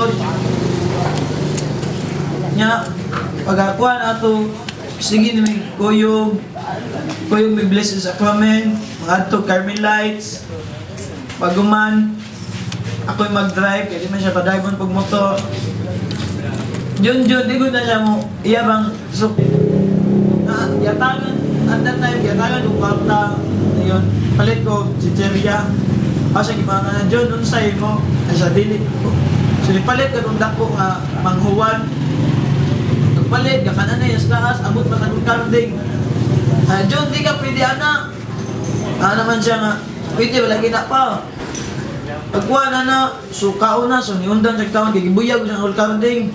sulod. Nya, pag-akuan ato, sige na may kuyog may blessed sacrament, mga ato Carmelites, paguman, ako'y mag-drive, kaya di man siya pa-drive pag motor. Di ko na siya mo, iyabang, so, yatagan, at that time, yatagan yung kwarta, yun, palit ko, si Cheria, kasi gimana na John, unsay mo, ay sa dili ko. So, palit ka nung dako nga, manghuwan, nagpalit, gakanan na yung taas, abot pa kanong carding. John, di ka pwede ana. Naman siya nga, pwede, wala gina pa. Pagkuha na, so kaon na, so niundan siya kaon, kikibuyag siya ng carding.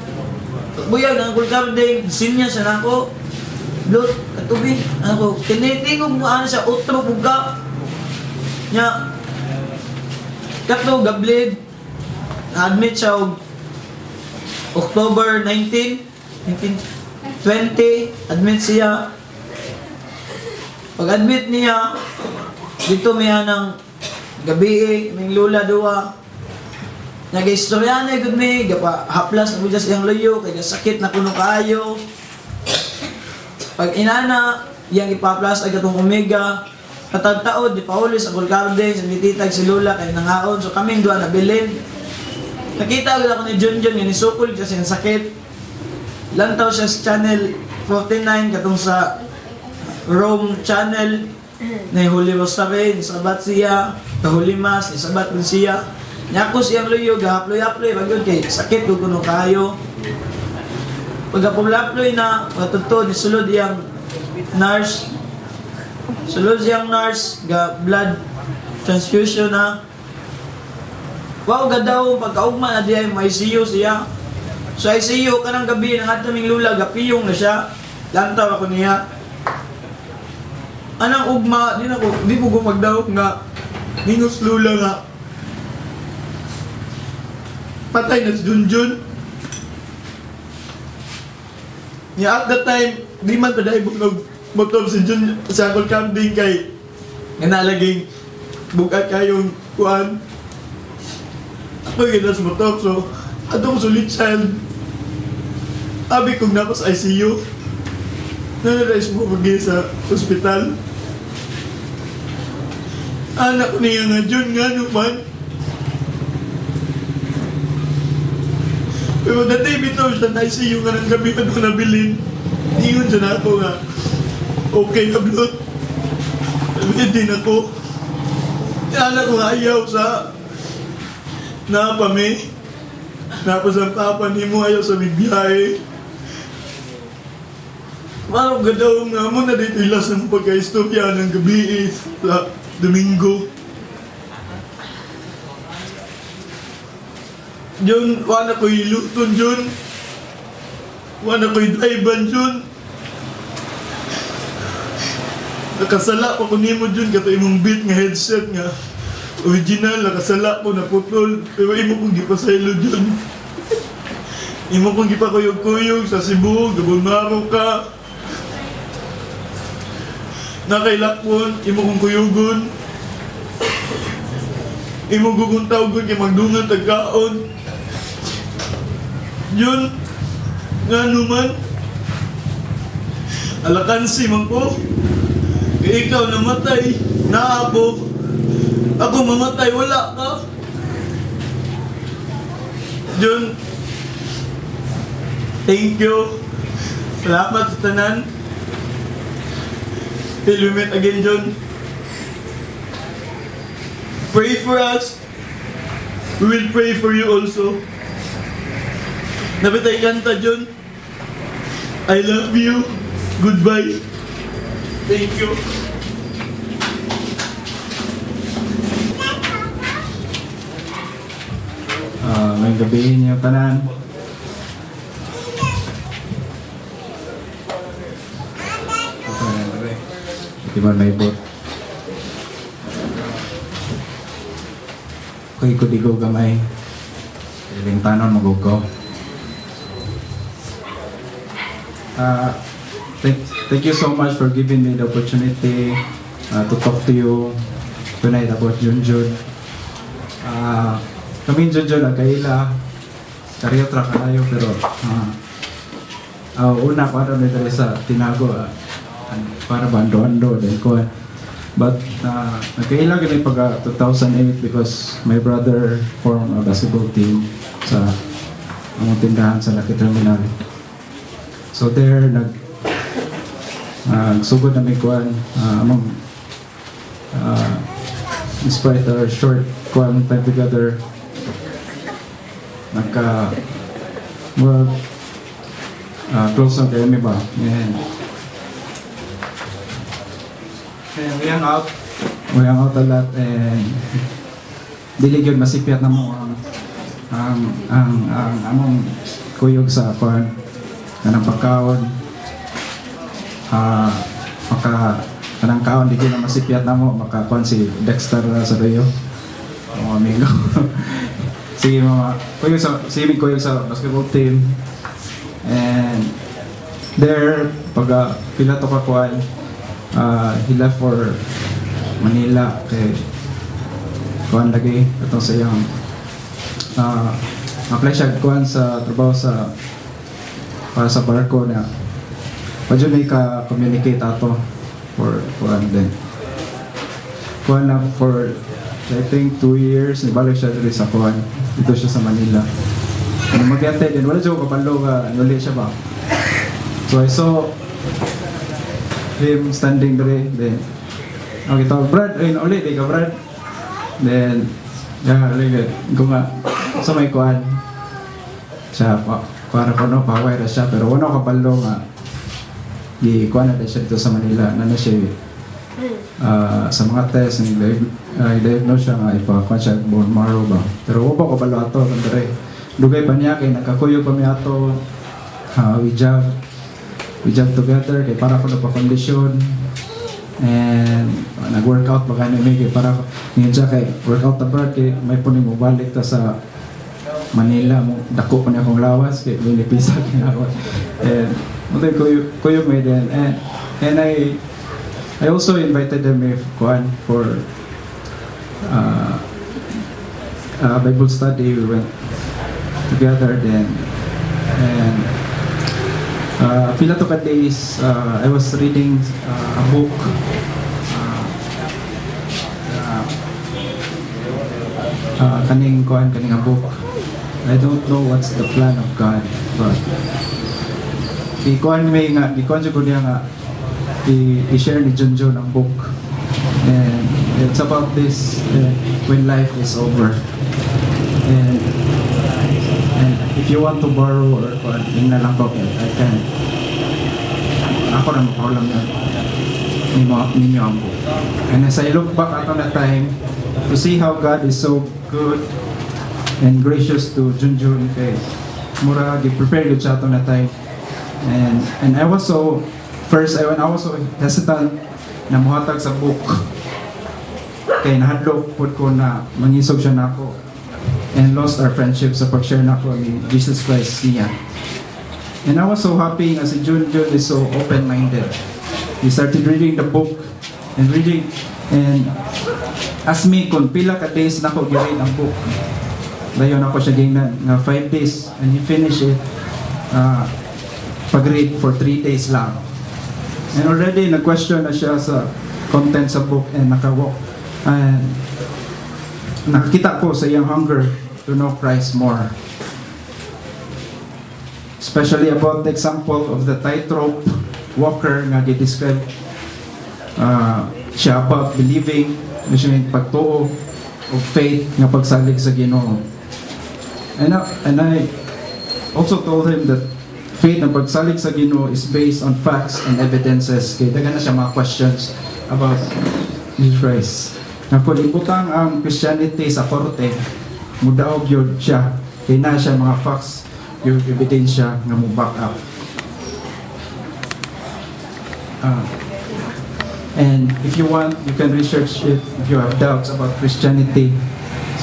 Pagbuyag ng carding, sinya siya na ako. Lord, katubi, ako, tinitingog mo ano siya, utro, buga. Nya, kato, gablid, na-admit siya October 19, 1920, admit siya. Pag-admit niya, dito may ng gabi, may lula duwa. Nag-istorya na yun may, haplas na budyas yung layo, kaya sakit na kuno kaayo. Pag inana, yang ipaplas ay katong omega, katagtaod, di paulis, ang Golgarde, sa mititag si Lula, kaya nangaon. So kaming doon nabilin. Nakita ko ni Junjun, yun isukol kasi yung sakit. Lantaw siya sa channel 49, katong sa Rome channel, na Holy Rosary, ni sabat siya, kahuli mas, ni sabat din siya. Nyako siyang luyo, gahaploy-haploy, bagod kay sakit ko kuno kayo. Pagkapulaploy na, matuto, ni sulod yung nurse. Sulod siyang nurse, blood transfusion na. Wow, gadaw, pagkaugma na diya yung ICU siya. So ICU, kanang gabi, ng ataming lula, gapiyong na siya. Lantaw ako niya. Anang ugma, di ko gumagdaw nga, minus lula nga. Patay na si Junjun. At that time, di man pa dahil motor si Jun sa akong camping kay nanalaging bukat kayong kuhan. Ako yung sa motor, so atong sulit child. Abi kong napos ICU. Nanalais mo pagi sa hospital. Anak ko niya nga Jun nga naman. Pero dati bitaw siya na ICU nga ng gabi na doon nabilin. Ingon siya na ako nga, okay na blood. Sabihin din ako. Anak ko nga ayaw sa napami. Napasampapan ni mo ayaw sa bigbiyahe. Marang gadaw nga mo na dito ilas ng pagka-istorya ng gabi sa Domingo. Jun, wala ko'y luton, Jun. Wala ko'y drivean, Jun. Nakasala pa ko nimo, Jun, kato imong beat nga headset nga. Original, nakasala po, naputol. Pero imo kong gipasaylo, Jun. Imo kong gipakuyog-kuyog sa Cebu, gabunmaro ka. Nakailakpon, imo kong kuyugon. Imo guguntaw-gun kay magdungan tagkaon. Yun, nga naman, alakansi man ko. Kaya ikaw namatay, na ako mamatay, wala ka. Yun, thank you. Salamat sa tanan. Till we meet again, John. Pray for us. We will pray for you also. Napitay kanta, John. I love you. Goodbye. Thank you. May gabihin niyo tanan. Di man may bot. Koy kudigo gamay. Iling tanon magugo. Thank you so much for giving me the opportunity to talk to you tonight about Junjun. Kami Junjun ang kaila. karyotra kalayo pero una para may dali sa tinago para bando-ando din ko. But nagkailang kami pag 2008 because my brother formed a basketball team sa among tindahan sa Lucky Terminal. So there sugod na may kuan among despite our short time together close na kayo ba? And we hang out a lot and dili gyud masipyat na mo ang among kuyog sa kuan kanang pagkaon kanang kaon di gyud na masipyat na mo makakuan si Dexter sa Rio mga amigo. Sige mga kuyog sa basketball team. And there, pag pila to kakuan, he left for Manila kay kuan lagi atong sa iyang apply siya kuan sa trabaho para sa barko na padyo may ka-communicate ato for kuan din kuan na for I think 2 years nibalik siya dito sa kuan dito siya sa Manila. Mag-antay din, wala siya ko kapalo ka, nuli siya ba? So I saw him standing there, then okay, tawag, Brad, ayun, uli, di ka Brad? Then, ulit, kung nga, sa may kuhan, siya, kuhan ako, no, paway na siya, pero wala ko kapalo nga, kuhan na siya dito sa Manila, na siya, sa mga test, i-diagnose siya nga, ipakuhan siya, bone marrow ba? Pero wala ko kapalo ato, kandari, dugay pa niya kay nagkakuyo pa mi ato we jog together kay para ko na pa kondisyon and nag-workout pa kami kay para niya siya kay workout ta Brad kay may puning mo balik ta sa Manila mo dako pa niya akong lawas kay binipisa kinawa and mutay kuyo may din and I also invited them for Bible study. We went together then and pila to ka days I was reading a book kaning a book. I don't know what's the plan of God but i-share ni Junjun ang book and it's about this when life is over and if you want to borrow or yun na lang po, I can. Ako na mapaulam na ninyo ang book. And as I look back at that time, to see how God is so good and gracious to Junjun, kay mura, gi-prepare yun siya ito na time. And I was so, first, I was so hesitant na muhatag sa book. Kay nahadlok po ko na mangisog siya na ako. And lost our friendship sa pag-share na ko ni Jesus Christ niya. And I was so happy as si Junjun is so open-minded. He started reading the book and asked me kung pila ka days na ko gi-read ang book. Dayon ako siya gingnan nga 5 days and he finished it pag-read for 3 days lang. And already nag-question na siya sa content sa book and nakawalk. And nakikita ko sa iyang hunger to know Christ more. Especially about the example of the tightrope walker nga gi-describe siya about believing, siya yung pagtuo of faith nga pagsalig sa Ginoo. And I also told him that faith na pagsalig sa Ginoo is based on facts and evidences. Kaya dagan na siya mga questions about Jesus Christ. Nga kung ibutang ang Christianity sa korte, mudaog yun siya. Kaya na siya mga facts, yung ebidensya nga mo back up. And if you want, you can research it if you have doubts about Christianity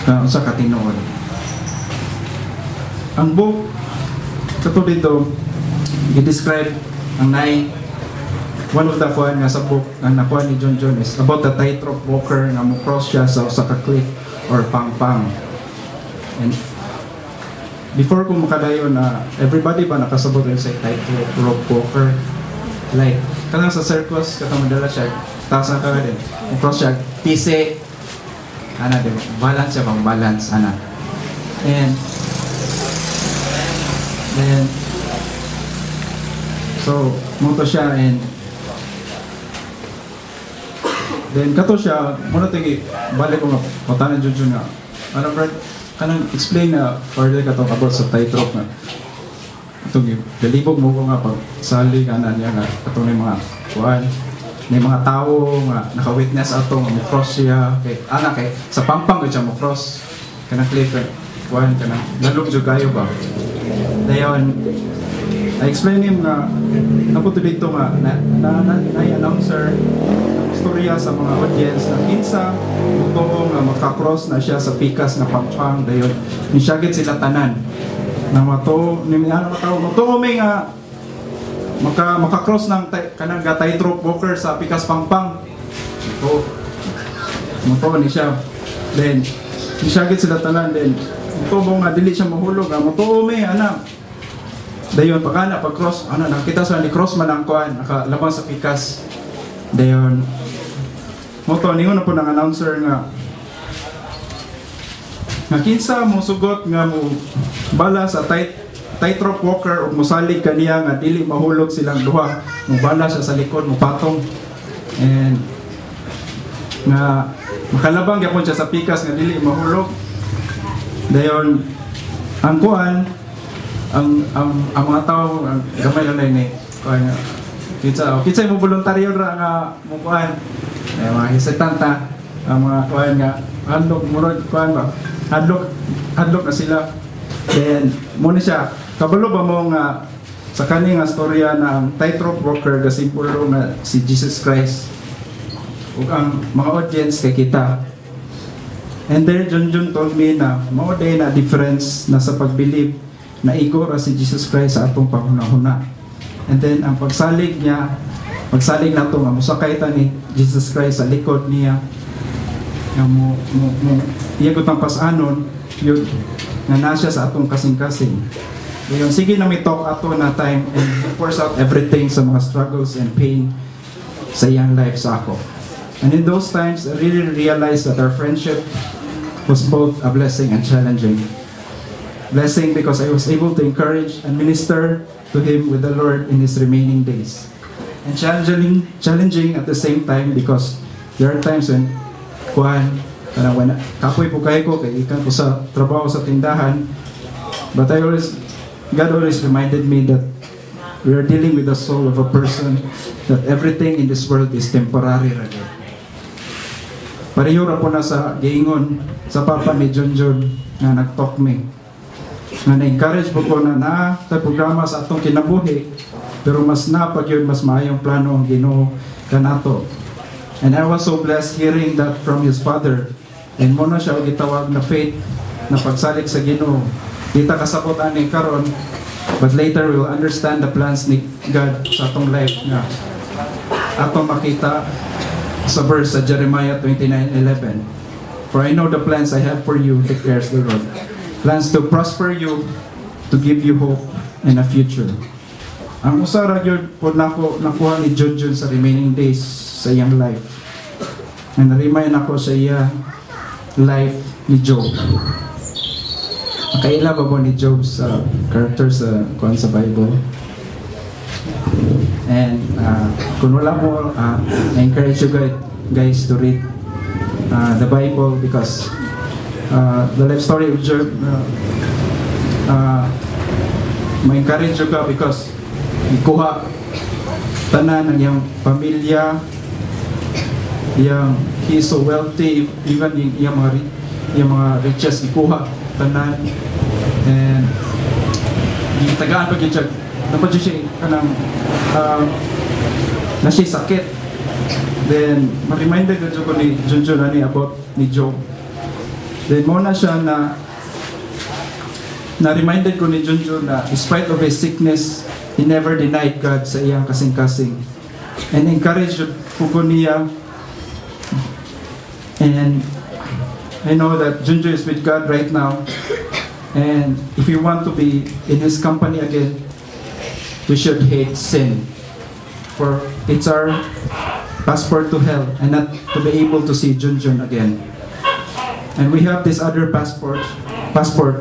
sa katinood. Ang book, katulad dito, i-describe ang one of the kuhan nga sa book ang nakuha ni Junjun is about the tightrope walker nga mo cross siya sa usa ka cliff or pang-pang. And before ko makadayon na everybody ba nakasabot rin sa tightrope walker. Like, kanang sa circus, katang madala siya, taas na ka din. Cross siya, tise, ana, diba? Balance siya bang balance, ana. And then, so, moto siya and then kato siya, muna tigi, balik ko nga, matanan dyan nga. Ano Brad, kanang explain na further katong about sa tightrope nga. Itong galibog mo ko nga pag sali ka na niya nga, katong na mga kuhan, may mga tao nga naka-witness ato nga mo-cross siya, kay, kay, sa pampang ko siya mo-cross, kanang cliff, kuhan, kanang lalong dyan kayo ba? Dayon, I-explain him nga, napunto dito nga, na-announcer, storya sa mga audience na kinsa totoo nga makakross na siya sa pikas na pampang dayon nisyagit sila tanan na mato ni ano matao may nga makakross ng kanang tightrope walker sa pikas pampang mato ni siya then nisyagit sila tanan then tubo nga dili siya mahulog nga mato may ana dayon pagana pag cross ana nakita sa ni cross man ang kuan nakalabang sa pikas dayon moto ningon na po ng announcer nga kinsa mo sugot nga mo bala sa tightrope walker o mosalig kaniya nga dili mahulog silang duha mo bala siya sa likod mo patong and nga makalabang gyapon siya sa pikas nga dili mahulog dayon ang kuan ang mga tao gamay lang ni kuan kinsa mo voluntaryo ra nga mo kuan mga hesitanta ang mga kuan nga handog murag kuan ba hadlok na sila then muna siya kabalo ba mo nga sa kani nga storya ng tightrope walker ga simbolo nga si Jesus Christ ug ang mga audience kay kita and there John told me na mao day na difference na sa pagbilib na igo ra si Jesus Christ sa atong panghunahuna and then ang pagsalig nato nga musakay ta ni Jesus Christ sa likod niya nga mo iyagot ang pasanon yun nga nasya sa atong kasing-kasing ngayon sige na may talk ato na time and pours out everything sa mga struggles and pain sa iyang life sa ako and in those times I really realized that our friendship was both a blessing and challenging. Blessing because I was able to encourage and minister to him with the Lord in his remaining days. And challenging at the same time because there are times when when kapoy po kayo ko kay ikan ko sa trabaho sa tindahan but God always reminded me that we are dealing with the soul of a person that everything in this world is temporary rather. Pareho ra po na sa giingon sa papa ni John nga nag-talk me nga na-encourage po ko na programa sa atong kinabuhi pero mas napag yun mas maayong plano ang Ginoo kanato and I was so blessed hearing that from his father and muna siya gitawag na faith na pagsalig sa Ginoo kita kasabot ani karon but later we will understand the plans ni God sa atong life nga atong makita sa verse sa Jeremiah 29:11 for I know the plans I have for you declares the Lord plans to prosper you to give you hope and a future. Ang usara yun po nakuha ni John sa remaining days sa iyang life. And na-remind ako sa iya life ni Job. Kaila ba po ni Job sa character sa Bible? And kung wala mo, I encourage you guys to read the Bible because the life story of Job ma-encourage you ka because ikuha tanan ng iyang pamilya he is so wealthy even yung mga riches ikuha tanan and gitagaan pag siya dapat siya kanang na siya sakit then ma-reminded ko ni Junjun ani about ni Job then mo na siya na reminded ko ni Junjun na despite of his sickness he never denied God sa iyang kasing-kasing and encouraged ko niya and I know that Junjun is with God right now And if we want to be in His company again, we should hate sin. For it's our passport to hell and not to be able to see Junjun again. And we have this other passport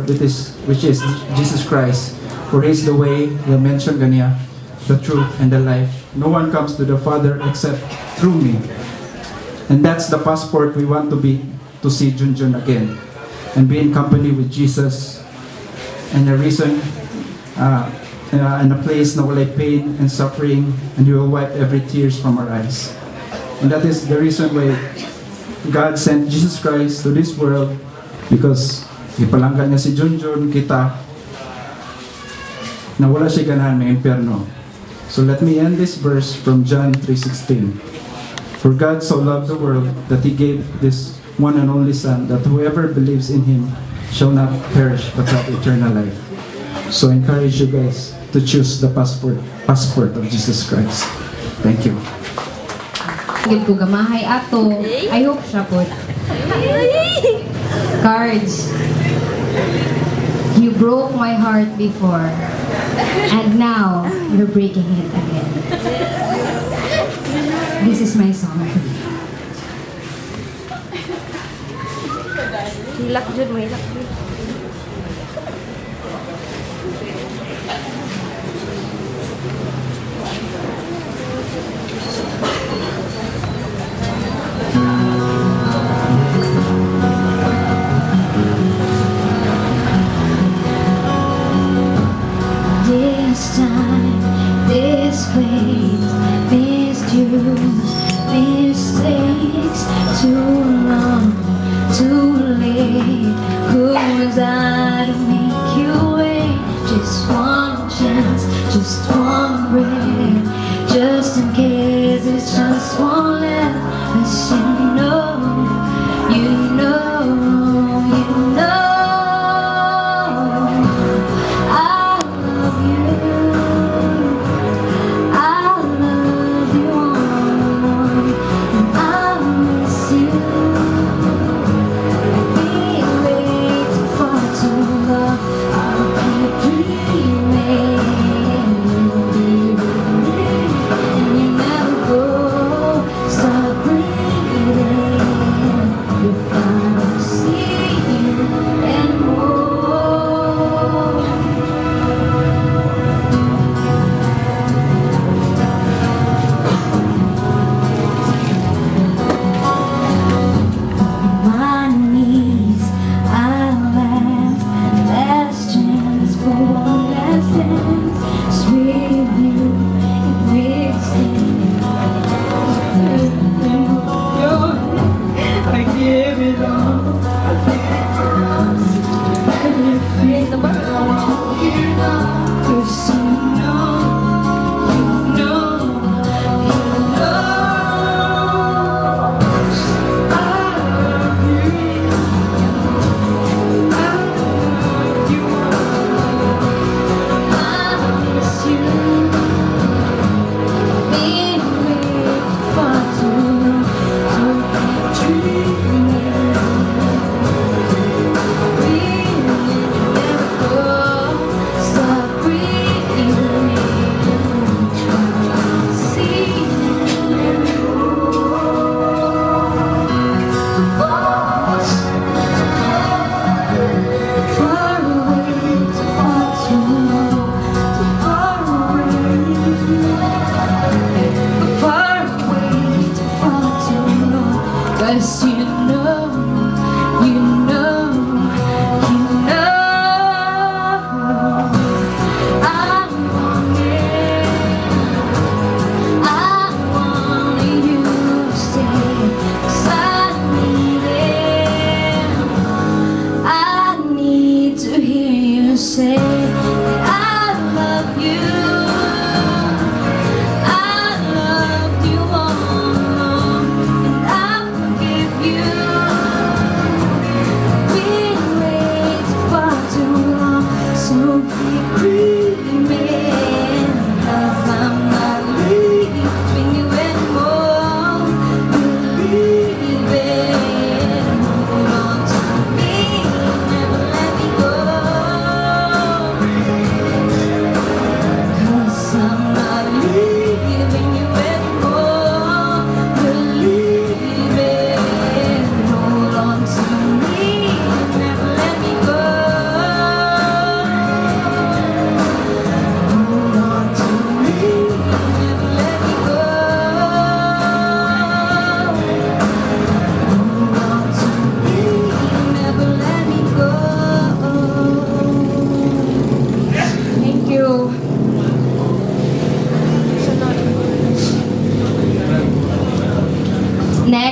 which is Jesus Christ. For He is the way, the mention ganiya, the truth and the life. No one comes to the Father except through me. And that's the passport we want to see Junjun again. And be in company with Jesus. And the reason, in a place na walay pain and suffering, and He will wipe every tears from our eyes. And that is the reason why God sent Jesus Christ to this world, because ipalangga niya si Junjun, kita, na wala siya ganahan may impyerno. So let me end this verse from John 3:16. For God so loved the world that He gave this one and only Son, that whoever believes in Him shall not perish but have eternal life. So I encourage you guys to choose the passport of Jesus Christ. Thank you. Gid ko gamahay ato. I hope siya po. Cards. You broke my heart before, and now you're breaking it again. This is my song. Hilak dyan mo, hilak dyan. This time, this place, misuse, mistakes, too long, too late. Who was I to make you wait? Just one chance, just one break, just in case it's just one left. As you know, you know, you know.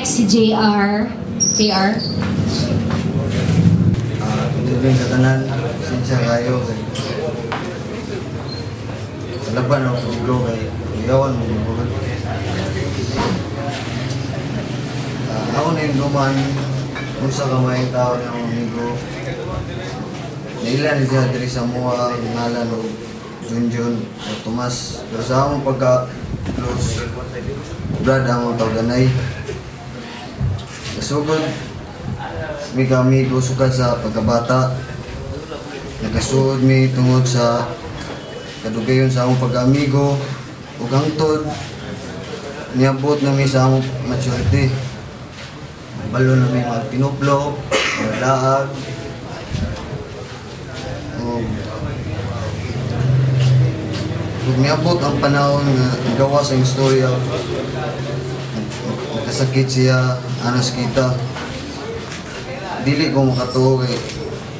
Next, si JR. JR. Tubing sa tanan, sinsya kayo. Sa laban ako bro kay igawan mo bro. Ako na yung duman, kung sa kamay tao ng amigo. Nailan siya diri sa mua, ngalan o Junjun o Tomas. Pero sa among pagka-close, Brad ang tawganay. Kasugod, may kamigo sukad sa pagkabata. Nagkasuod mi tungod sa kadugayon sa among pagka-amigo. Ug hangtod, niabot na mi sa among maturity. Balo na may magtinuplo, maglaag. Kung niabot ang panahon na igawa sa istorya, nakasakit siya, anas kita. Dili ko makatuo kay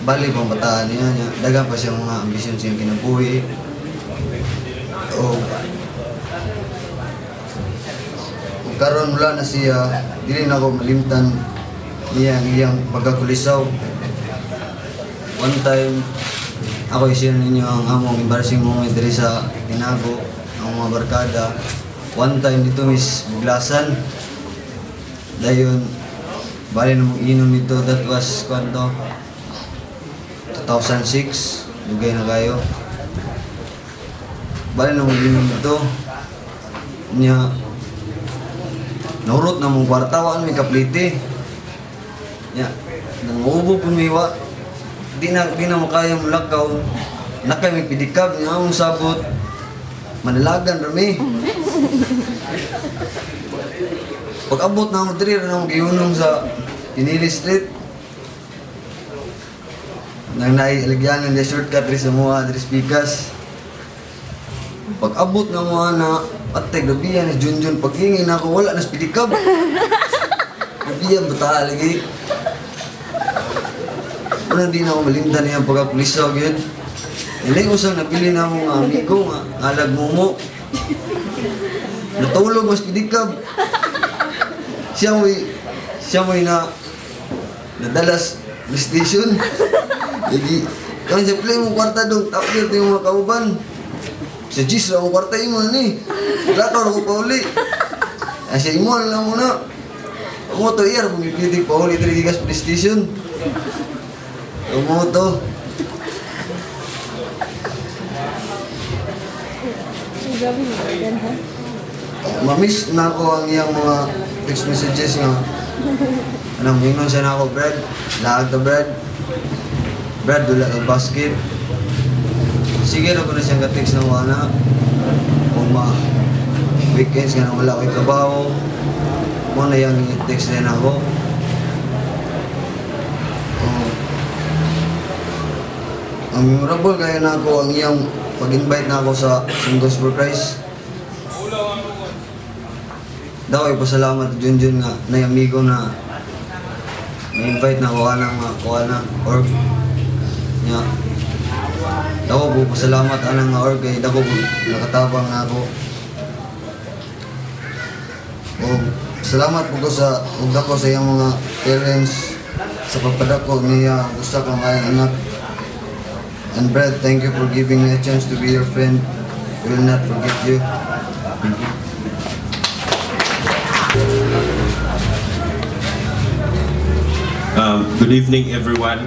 bali pang bataan niya. Dagan pa siya mga ambisyon siyang kinabuhi. Karon mula na siya, dili na ako malimtan niya ang iyang pagkakulisaw. One time, ako i-share ninyo ang among embarrassing moment diri sa Tinago, ang mga barkada. One time dito is buglasan. Dayon, bali na mong inom dito, that was, 2006, lugay na kayo. Bali na mong inom dito, niya, naurot na mong kwartawan, may kapliti. Ya, nangubo po miwa. Di na makaya mong lakaw. Nakay may pidikab niya akong sabot. Manalagan rami. Pag abot na akong diri, na akong giyunong sa Pinili Street. Nang naialigyanan niya shortcut diri sa mga diri Pikas. Pag abot na mga na atay gabihan ni Junjun, pagingin ako wala na pidikab. Gabihan bata lagi. Unang di na ako malimtan niya pagkapulisaw yun. Hindi ko siyang napili na mga amigo nga, alag mumo. Natulog mas pidikab. Siya mo'y nadalas PlayStation. Jadi, kung siya play mo kwarta doon, tapos yung mga kauban. Sa Gis lang ang kwarta mo ni. Lakar ako pa uli. Siya imo lang muna. Ako to iya, pumipitik pa uli, terigigas PlayStation. Umuto. Mamiss na ako ang iyang mga text messages nga. Anong mingon siya na ako, Brad. Laag to Brad. Brad, dula ka basket. Sige na ko na siyang ka-text ng wana. Kung weekends nga na wala ko trabaho. Muna yung text din ako. Ang memorable kaya na ako ang iyang pag-invite na ako sa Singles for Christ. Daw ay pasalamat Junjun nga na amigo na na-invite na kuha ng org niya. Daw po pasalamat anang org kay daw po nakatabang na ako. Salamat po ko sa ugda ko sa iyang mga parents sa pagpadako niya gusto kang mayang anak. And Brad, thank you for giving me a chance to be your friend. We will not forget you. Thank you. Good evening, everyone.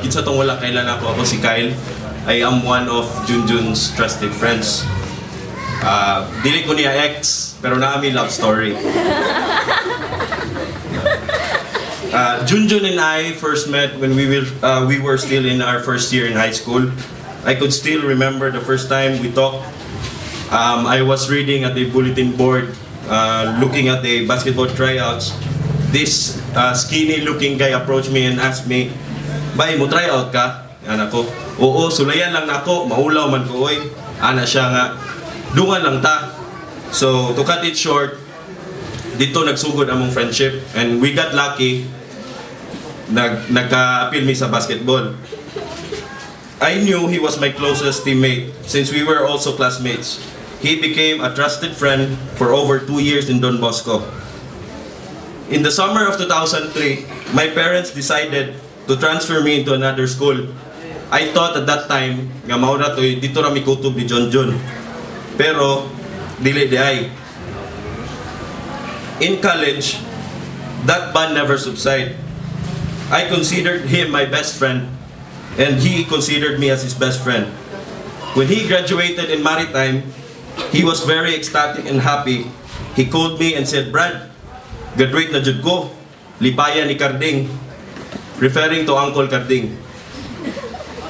Kinsa tong wala kailan ako si Kyle. I am one of Junjun's trusted friends. Dili ko niya ex, pero naami love story. Junjun and I first met when we were still in our first year in high school. I could still remember the first time we talked. I was reading at the bulletin board, looking at the basketball tryouts. This skinny-looking guy approached me and asked me, "Bay, mo tryout ka?" Ana ko, "Oo, sulayan lang nako, maulaw man ko oy." Ana siya nga, "Dungan lang ta." So to cut it short, dito nagsugod among friendship and we got lucky. Nagka-appeal mi sa basketball. I knew he was my closest teammate since we were also classmates. He became a trusted friend for over 2 years in Don Bosco. in the summer of 2003, my parents decided to transfer me into another school. I thought at that time, nga maura to, dito rami kutob ni John John. Pero, dili di ay. In college, that bond never subsided. I considered him my best friend, and he considered me as his best friend. When he graduated in Maritime, he was very ecstatic and happy. He called me and said, "Brad, graduate na jud ko. Lipaya ni Carding," referring to Uncle Carding.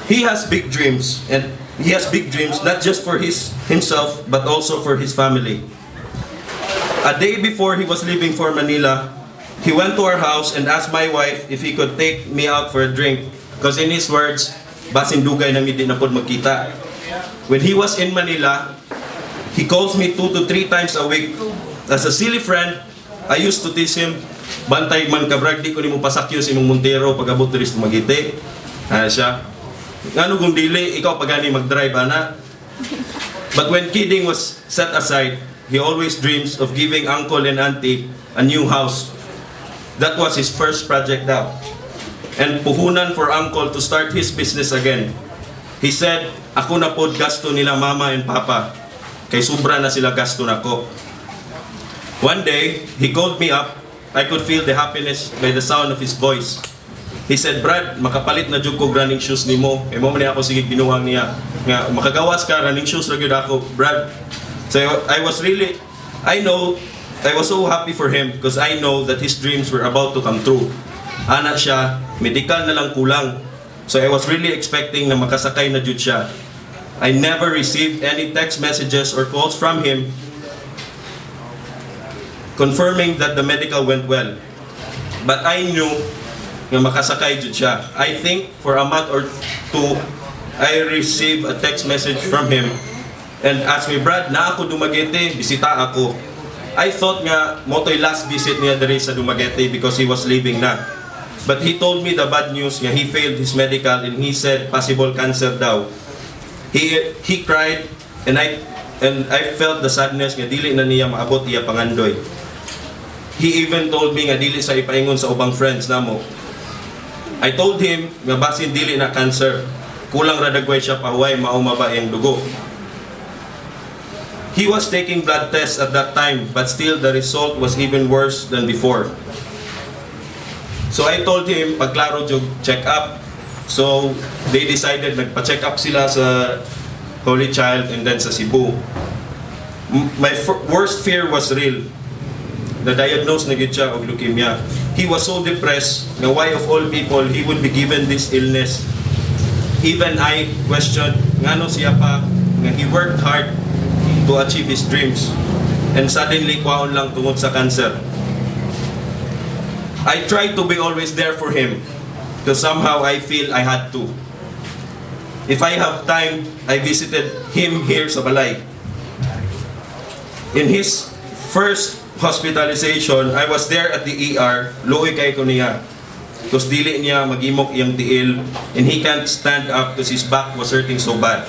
He has big dreams, and he has big dreams not just for himself, but also for his family. A day before he was leaving for Manila, he went to our house and asked my wife if he could take me out for a drink. Because in his words, basin dugay na di na pod magkita. When he was in Manila, he calls me 2 to 3 times a week. As a silly friend, I used to tease him, "Bantay man ka brag, di ko nimo pasakyo sa imong Montero pag-abot diri sa Magite." Siya, "Ngano kung dili, ikaw pagani mag-drive ana?" But when kidding was set aside, he always dreams of giving uncle and auntie a new house. That was his first project daw. And puhunan for uncle to start his business again. He said, "Ako na pod gasto nila mama and papa. Kay sobra na sila gasto nako." One day, he called me up. I could feel the happiness by the sound of his voice. He said, "Brad, makapalit na jud ko running shoes nimo." E mo man ako sige binuwang niya. Nga makagawas ka running shoes ra gyud ako, Brad. So I was so happy for him because I know that his dreams were about to come true. Anak siya, medical na lang kulang. So I was really expecting na makasakay na jud siya. I never received any text messages or calls from him confirming that the medical went well. But I knew na makasakay jud siya. I think for a month or two, I received a text message from him and asked me, "Brad, na ako Dumaguete, bisita ako." I thought nga motoy last visit niya diri sa Dumaguete because he was leaving na. But he told me the bad news nga he failed his medical and he said possible cancer daw. He cried and I felt the sadness nga dili na niya maabot iya pangandoy. He even told me nga dili sa ipaingon sa ubang friends namo. I told him nga basin dili na cancer, kulang ra dagway siya pahuway maumaba iyang dugo. He was taking blood tests at that time, but still the result was even worse than before. So I told him, pagklaro jug check up. So they decided nagpa-check up sila sa Holy Child and then sa Cebu. My worst fear was real. Na-diagnose na gid siya og leukemia. He was so depressed na why of all people he would be given this illness. Even I questioned ngano siya pa nga he worked hard to achieve his dreams and suddenly kwaon lang tungod sa cancer. I tried to be always there for him because somehow I feel I had to. If I have time, I visited him here sa balay. In his first hospitalization, I was there at the ER, luoy kay ko niya. Because dili niya magimok iyang tiil and he can't stand up because his back was hurting so bad.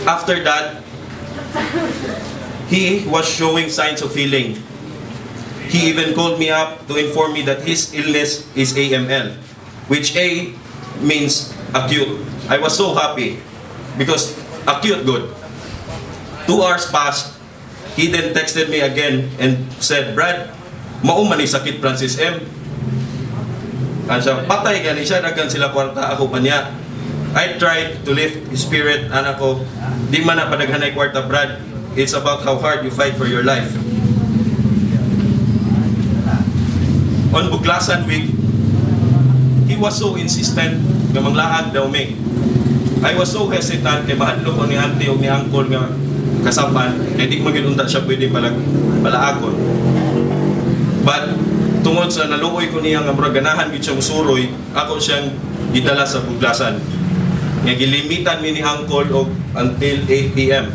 After that, he was showing signs of healing. He even called me up to inform me that his illness is AML, which A means acute. I was so happy because acute good. 2 hours passed. He then texted me again and said, "Brad, mauman ni sakit Francis M." And siya, patay gani siya, dagan sila kwarta, ako pa niya. I tried to lift his spirit, anak ko, di man na padaghanay kwarta, Brad. It's about how hard you fight for your life. On Buglasan week, he was so insistent nga manglaag daw me. I was so hesitant kay mahadlok ko ni auntie o ni uncle nga kasapan, kaya di magigunda siya pwede palaagon. But tungod sa naluoy ko niya nga ganahan gid siyang suroy, ako siyang gidala sa Buglasan. Nga gilimitan mi ni uncle og until 8 p.m.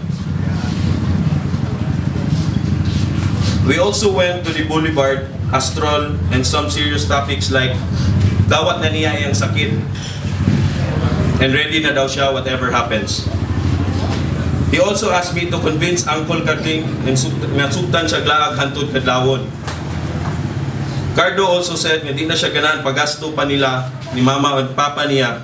We also went to the boulevard, Astrol, and some serious topics like dawat na niya iyang sakit and ready na daw siya whatever happens. He also asked me to convince Uncle Carding and sugtan siya glaag hantod kadlawon. Cardo also said na di na siya ganahan pagasto pa nila ni mama at papa niya.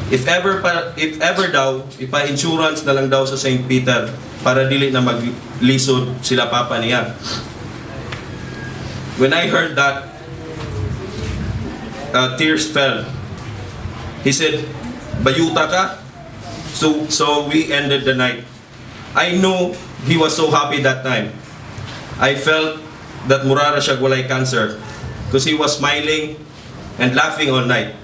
If ever daw, ipa-insurance na lang daw sa St. Peter para dili na maglisod sila papa niya. When I heard that, tears fell. He said, "Bayuta ka?" So we ended the night. I know he was so happy that time. I felt that murara siya walay cancer because he was smiling and laughing all night.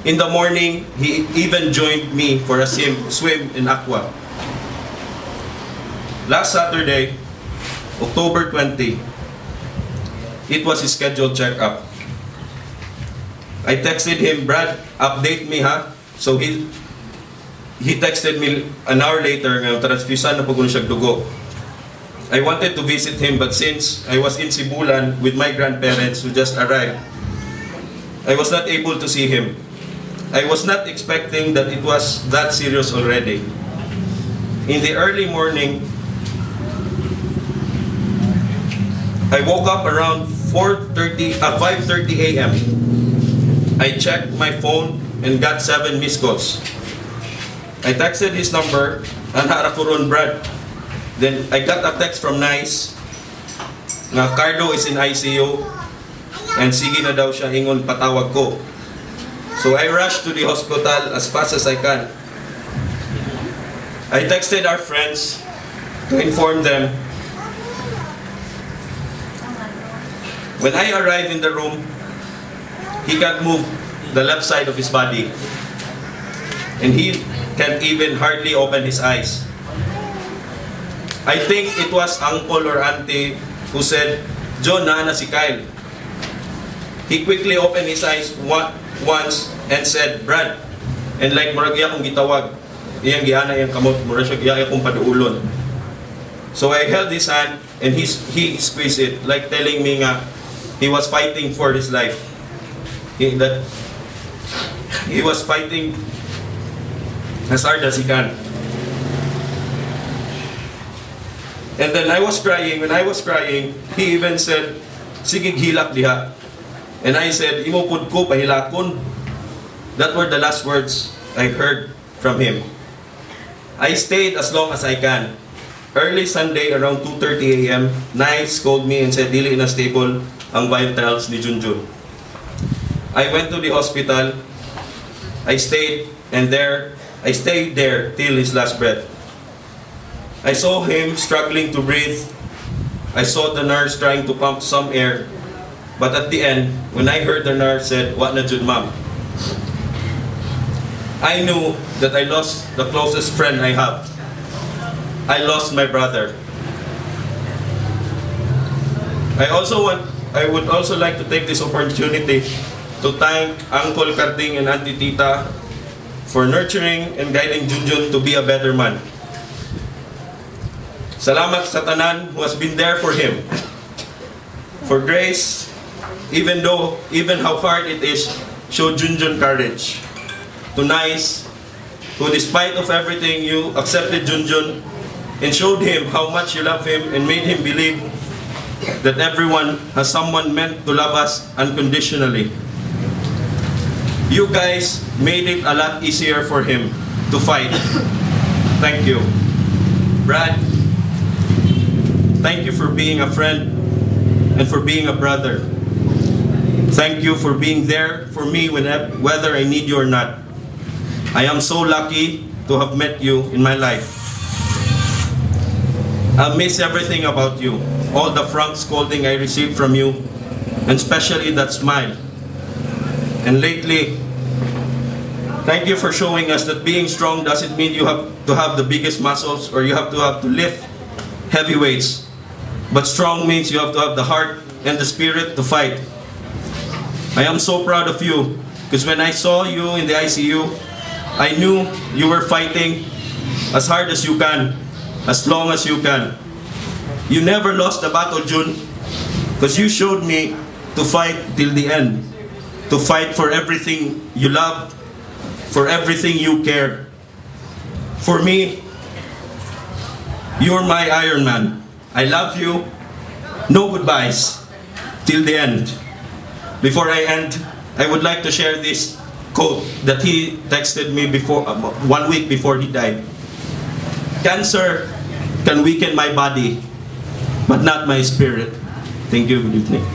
In the morning, he even joined me for a swim in aqua. Last Saturday, October 20, it was his scheduled checkup. I texted him, "Brad, update me ha." So he texted me an hour later, transfusan na po siya dugo. I wanted to visit him, but since I was in Sibulan with my grandparents who just arrived, I was not able to see him. I was not expecting that it was that serious already. In the early morning, I woke up around 5:30 a.m. I checked my phone and got 7 missed calls. I texted his number, "Anhara ko ron, Brad." Then I got a text from Nice na Cardo is in ICU and sige na daw siya, ingon patawag ko. So I rushed to the hospital as fast as I can. I texted our friends to inform them. When I arrived in the room, he can't move the left side of his body. And he can't even hardly open his eyes. I think it was uncle or auntie who said, "John, na si Kyle." He quickly opened his eyes once and said, "Brad," and like murag iya kong gitawag, iyang giana iyang kamot, murag siya iya kong paduulon. So I held his hand and he squeezed it, like telling me nga he was fighting for his life. He was fighting as hard as he can. And then I was crying. When I was crying, he even said, "Sige hilak diha." And I said, "Imo pud ko pahilakon." That were the last words I heard from him. I stayed as long as I can. Early Sunday around 2:30 a.m., Nice called me and said dili na stable ang vitals ni Junjun. I went to the hospital. I stayed there till his last breath. I saw him struggling to breathe. I saw the nurse trying to pump some air. But at the end, when I heard the nurse said, "Wa na jud, ma'am," I knew that I lost the closest friend I have. I lost my brother. I would also like to take this opportunity to thank Uncle Carding and Auntie Tita for nurturing and guiding Junjun to be a better man. Salamat sa tanan who has been there for him. For Grace, even how hard it is, showed Junjun courage. To Nice, who despite of everything you accepted Junjun and showed him how much you love him and made him believe that everyone has someone meant to love us unconditionally. You guys made it a lot easier for him to fight. Thank you. Brad, thank you for being a friend and for being a brother. Thank you for being there for me whether I need you or not. I am so lucky to have met you in my life. I'll miss everything about you, all the frank scolding I received from you, and especially that smile. And lately, thank you for showing us that being strong doesn't mean you have to have the biggest muscles or you have to lift heavy weights. But strong means you have to have the heart and the spirit to fight. I am so proud of you because when I saw you in the ICU, I knew you were fighting as hard as you can, as long as you can. You never lost the battle, Jun, because you showed me to fight till the end, to fight for everything you love, for everything you care. For me, you're my Iron Man. I love you. No goodbyes. till the end. Before I end, I would like to share this quote that he texted me before 1 week before he died. Cancer can weaken my body, but not my spirit. Thank you. Good evening.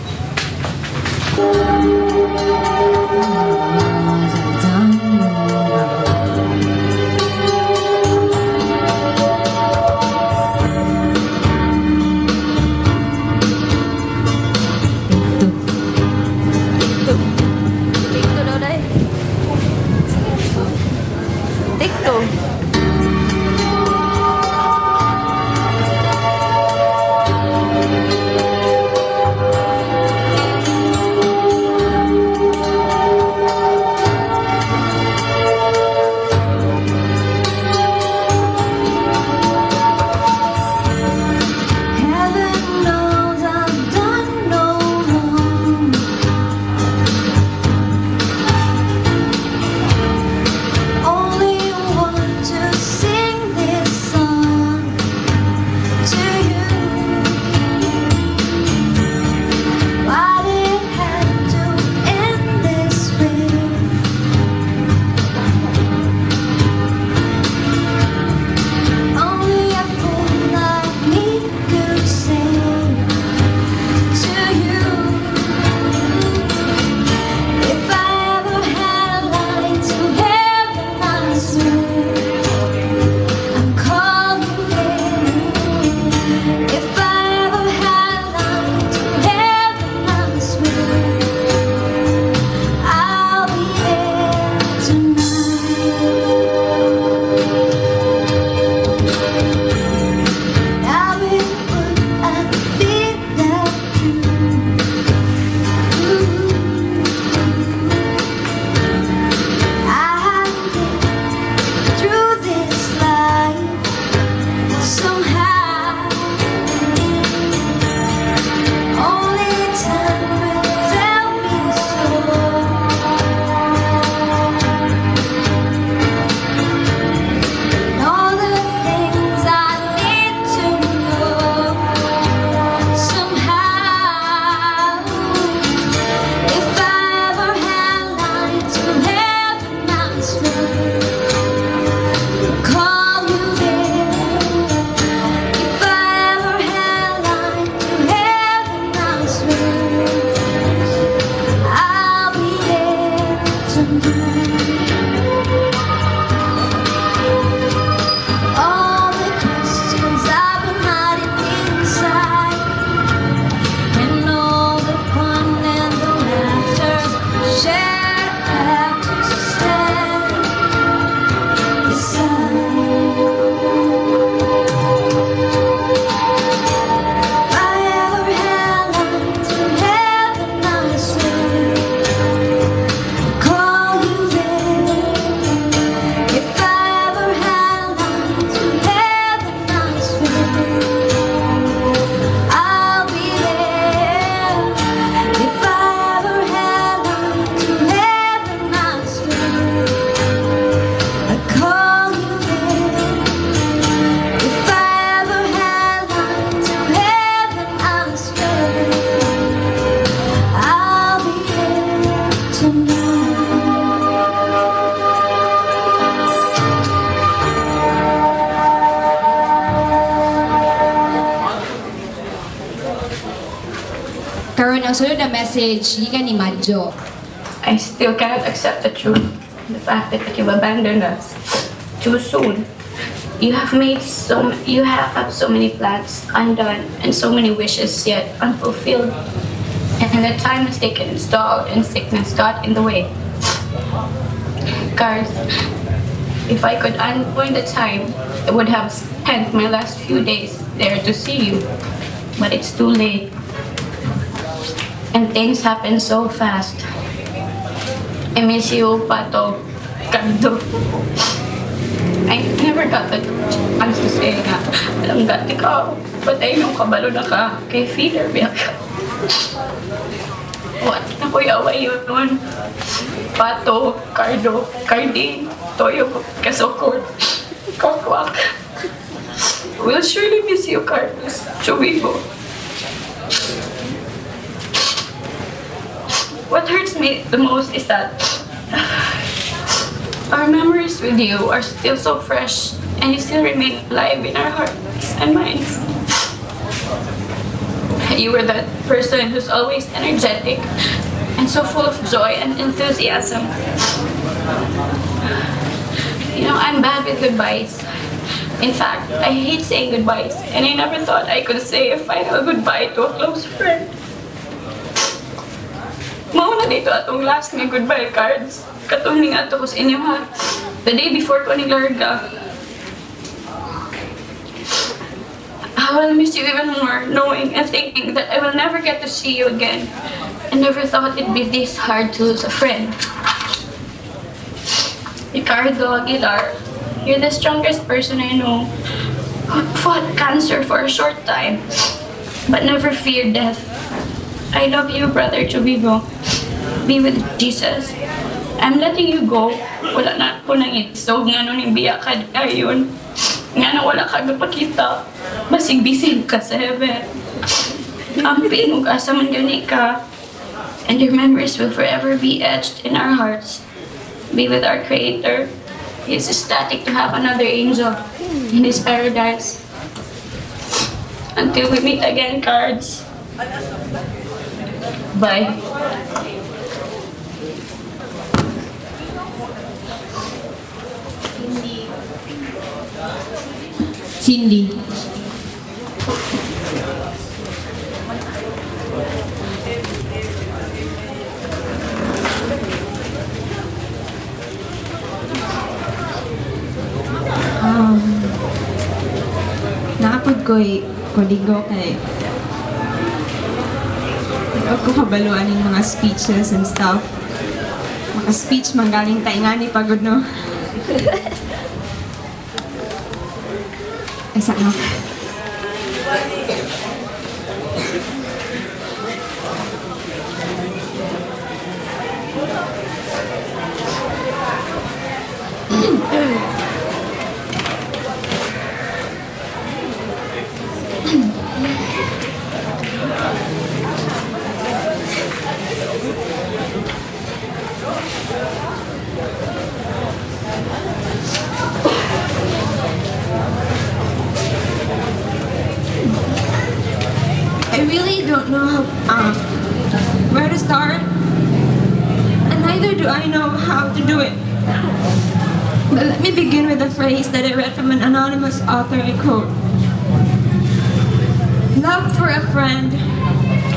Karon ang sunod na message, gikan ni Madjo. I still cannot accept the truth, the fact that you've abandoned us too soon. You have so many plans undone and so many wishes yet unfulfilled. And the time has taken its toll and sickness got in the way. Garth, if I could unwind the time, I would have spent my last few days there to see you. But it's too late. And things happen so fast. I miss you, Pato, Cardo. I never got the chance to say na alam dati ka, patay nung kabalo na ka, kay feeder biyak ka. What na ko'y away yun? Pato, Cardo, Cardi, Toyo, Kasokor, Kokwak. We'll surely miss you, Carlos, Chubibo. what hurts me the most is that our memories with you are still so fresh and you still remain alive in our hearts and minds. You were that person who's always energetic and so full of joy and enthusiasm. You know, I'm bad with goodbyes. In fact, I hate saying goodbyes, and I never thought I could say a final goodbye to a close friend. Mauna dito atong last nga goodbye cards. Katong ning ato ko sa inyo ha. The day before ko ning larga. I will miss you even more, knowing and thinking that I will never get to see you again. I never thought it'd be this hard to lose a friend. Ricardo Aguilar, you're the strongest person I know who fought cancer for a short time, but never feared death. I love you, Brother Chubigo. Be with Jesus. I'm letting you go. Wala na ako nang itisog nga nung ibiya ka ayon. Nga na wala ka napakita. Basig-bisig ka sa heaven. Amping ug asa man yun ka. And your memories will forever be etched in our hearts. Be with our Creator. He is ecstatic to have another angel in His paradise. Until we meet again, cards. Bye. Cindy. Naapod ko'y kodigo kay ako kabaluan ng mga speeches and stuff. Mga speech manggaling taingani pagod no. Esa no. I really don't know where to start, and neither do I know how to do it. But let me begin with a phrase that I read from an anonymous author. I quote, "Love for a friend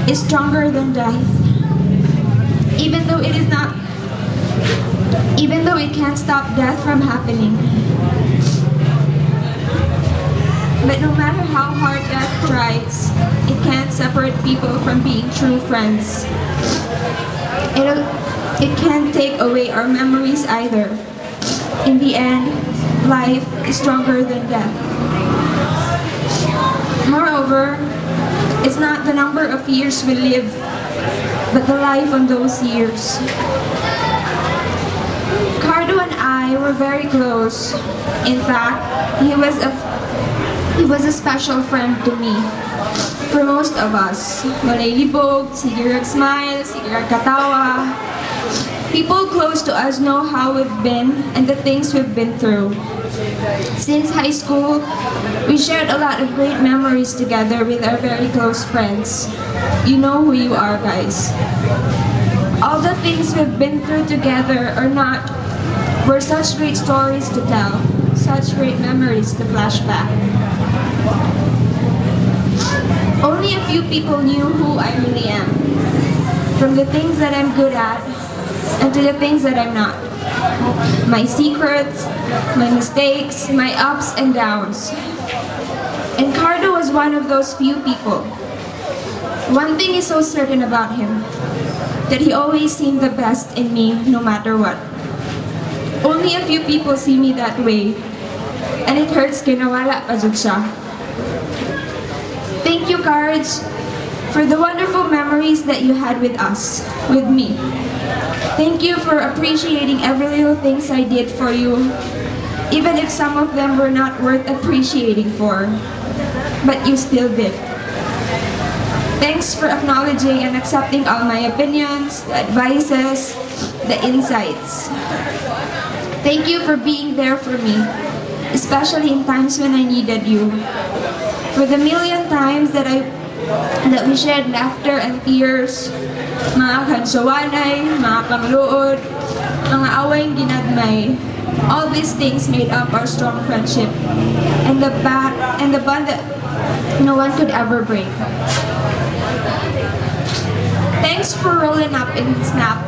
is stronger than death, even though it can't stop death from happening. But no matter how hard death tries, it can't separate people from being true friends. It can't take away our memories either. In the end, life is stronger than death. Moreover, it's not the number of years we live, but the life on those years." Cardo and I were very close. In fact, he was a special friend to me. For most of us, walay libog, sige rag smile, sige rag katawa. People close to us know how we've been and the things we've been through. Since high school, we shared a lot of great memories together with our very close friends. You know who you are, guys. All the things we've been through together were such great stories to tell, such great memories to flash back. Only a few people knew who I really am, from the things that I'm good at and to the things that I'm not. My secrets, my mistakes, my ups and downs. And Cardo was one of those few people. One thing is so certain about him, that he always seen the best in me no matter what. Only a few people see me that way, and it hurts kinawala pa jud siya. Thank you, Cards, for the wonderful memories that you had with us, with me. Thank you for appreciating every little things I did for you, even if some of them were not worth appreciating for, but you still did. Thanks for acknowledging and accepting all my opinions, the advices, the insights. Thank you for being there for me, especially in times when I needed you. For the million times that we shared laughter and tears, mga kansawanay, mga pangluod, mga away ginagmay. All these things made up our strong friendship and the bond that no one could ever break. Thanks for rolling up in Snap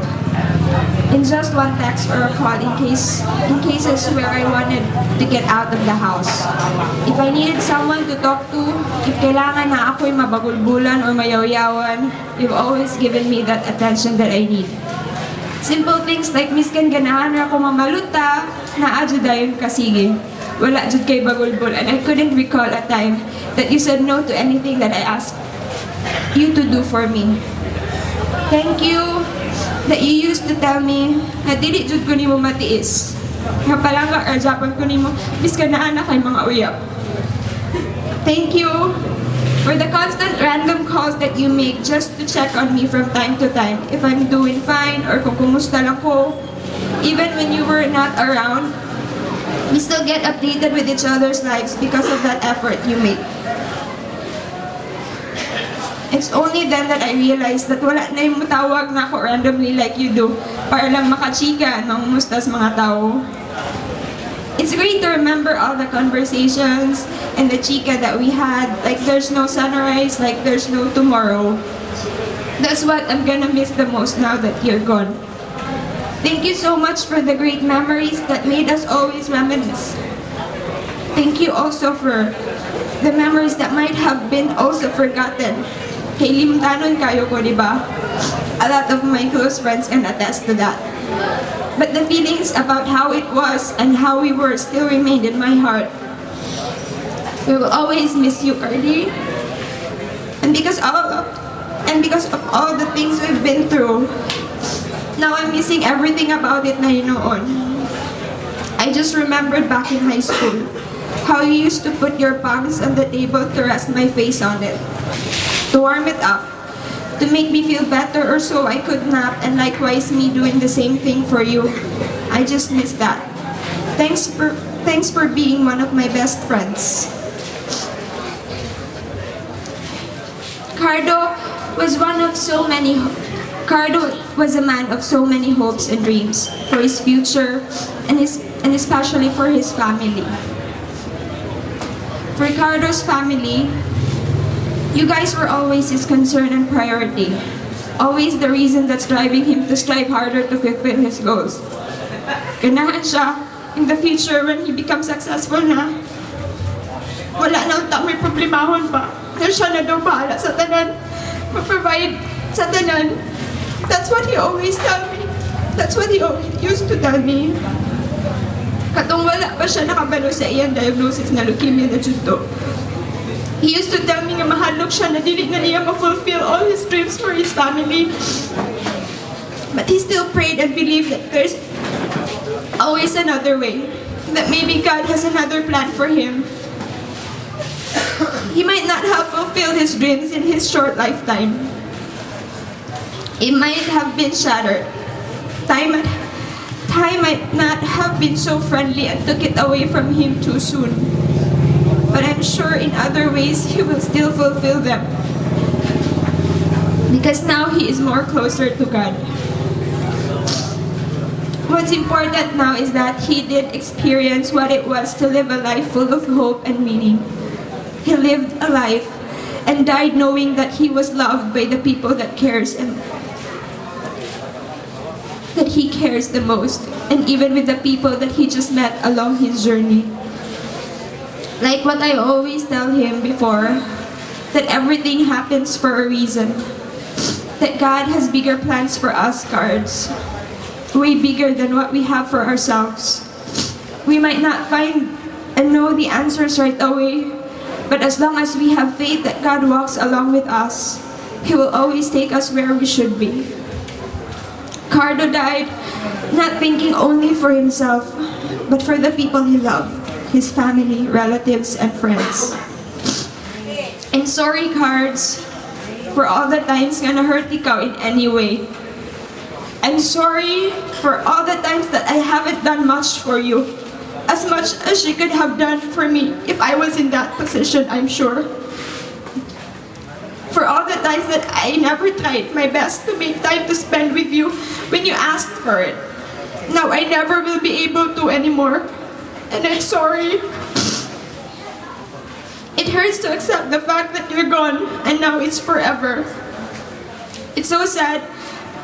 in just one text or a call in cases where I wanted to get out of the house. If I needed someone to talk to, if kailangan na ako'y mabagulbulan or mayawyawan, you've always given me that attention that I need. Simple things like miskan ganahan ra ko mamaluta, na adyo dayon kasige. Wala jud kay bagulbul, and I couldn't recall a time that you said no to anything that I asked you to do for me. Thank you that you used to tell me na dili jud ko nimo matiis. Nga palangga or Japan ko nimo, miskan na anak kay mga uyab. Thank you for the constant random calls that you make just to check on me from time to time. If I'm doing fine or kung kumusta lang ko. Even when you were not around, we still get updated with each other's lives because of that effort you make. It's only then that I realized that wala na yung matawag na ako randomly like you do para lang makachika at mamumustas mga tao. It's great to remember all the conversations and the chika that we had, like there's no sunrise, like there's no tomorrow. That's what I'm gonna miss the most now that you're gone. Thank you so much for the great memories that made us always reminisce. Thank you also for the memories that might have been also forgotten. Kay limtanon kayo ko, diba? A lot of my close friends can attest to that. But the feelings about how it was and how we were still remained in my heart. We will always miss you, Cardi. And because of all the things we've been through, now I'm missing everything about it na noon. I just remembered back in high school, how you used to put your palms on the table to rest my face on it, to warm it up, to make me feel better or so I could nap, and likewise me doing the same thing for you. I just miss that. Thanks for being one of my best friends. Cardo was a man of so many hopes and dreams for his future and especially for his family. For Cardo's family, you guys were always his concern and priority. Always the reason that's driving him to strive harder to fulfill his goals. Ganahan siya in the future when he becomes successful na. Wala na utang, may problemahon pa. Na siya na daw bahala sa tanan. Ma-provide sa tanan. That's what he always tell me. That's what he always used to tell me. Katong wala pa siya nakabalo sa iyang diagnosis na leukemia na junto. He used to tell me nga mahadlok siya na dili na niya ma-fulfill all his dreams for his family. But he still prayed and believed that there's always another way. That maybe God has another plan for him. He might not have fulfilled his dreams in his short lifetime. It might have been shattered. Time might not have been so friendly and took it away from him too soon. But I'm sure in other ways he will still fulfill them. Because now he is more closer to God. What's important now is that he did experience what it was to live a life full of hope and meaning. He lived a life and died knowing that he was loved by the people that he cares the most, and even with the people that he just met along his journey. Like what I always tell him before, that everything happens for a reason. That God has bigger plans for us, Cards. Way bigger than what we have for ourselves. We might not find and know the answers right away, but as long as we have faith that God walks along with us, He will always take us where we should be. Cardo died not thinking only for himself, but for the people he loved, his family, relatives, and friends. I'm sorry, Cards, for all the times nga na-hurt ikaw in any way. I'm sorry for all the times that I haven't done much for you. As much as she could have done for me if I was in that position, I'm sure. For all the times that I never tried my best to make time to spend with you when you asked for it. Now I never will be able to anymore. And I'm sorry. It hurts to accept the fact that you're gone and now it's forever. It's so sad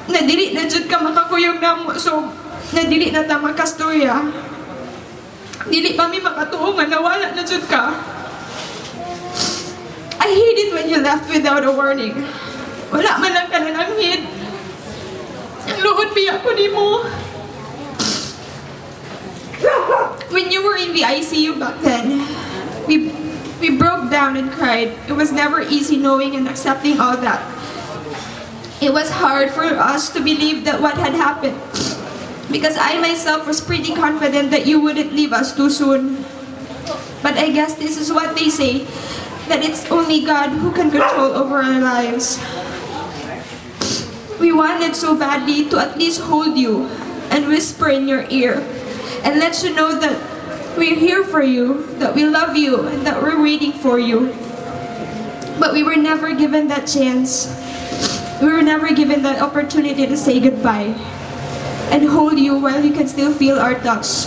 na dili na jud ka makakuyog na mo, so na dili na ta makastorya. Dili pa mi makatuo nga nawala na jud ka. I hate it when you left without a warning. Wala man lang ka nananghid. Ang luod biya ko ni mo. When you were in the ICU back then, we broke down and cried. It was never easy knowing and accepting all that. It was hard for us to believe that what had happened, because I myself was pretty confident that you wouldn't leave us too soon. But I guess this is what they say, that it's only God who can control over our lives. We wanted so badly to at least hold you and whisper in your ear and let you know that we're here for you, that we love you, and that we're waiting for you. But we were never given that chance. We were never given that opportunity to say goodbye and hold you while you can still feel our touch.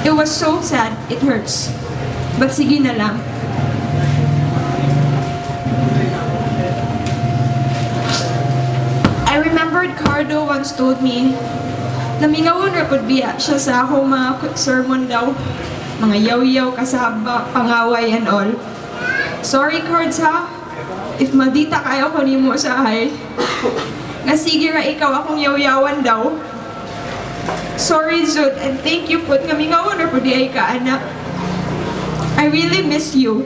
It was so sad, it hurts. But sige na lang. I remembered Cardo once told me, namingawan rapod biya siya sa akong mga sermon daw. Mga yaw-yaw, kasaba, pangaway and all. Sorry, Cards ha? If madita kayo ko ni mo sa ahay, nga sige ra ikaw akong yaw-yawan daw. Sorry, Zud, and thank you po nga mingawan rapod di ay ka, anak. I really miss you.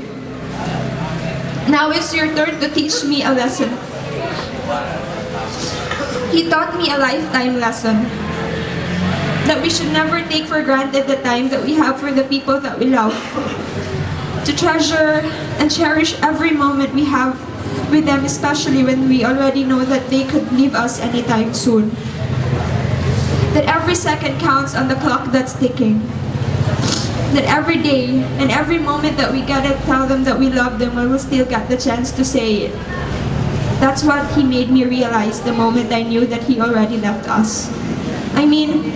Now it's your turn to teach me a lesson. He taught me a lifetime lesson. That we should never take for granted the time that we have for the people that we love. To treasure and cherish every moment we have with them, especially when we already know that they could leave us anytime soon. That every second counts on the clock that's ticking. That every day and every moment that we gotta tell them that we love them, we will still get the chance to say it. That's what he made me realize the moment I knew that he already left us. I mean,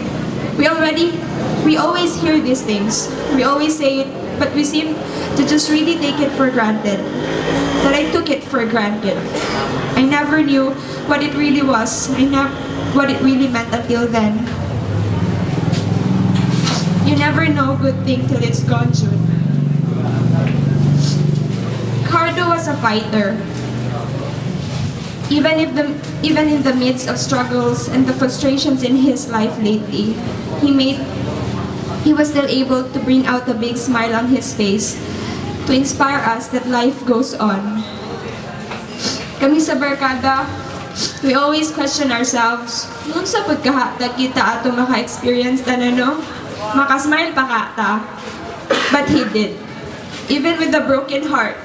we always hear these things. We always say it, but we seem to just really take it for granted. That I took it for granted. I never knew what it really was. What it really meant until then. You never know a good thing till it's gone, June. Cardo was a fighter. Even in the midst of struggles and the frustrations in his life lately, he was still able to bring out a big smile on his face to inspire us that life goes on. Kami sa barkada, we always question ourselves, nun sa pagkahatag kita ato maka-experience na no? Makasmile pa ka ta. But he did. Even with a broken heart,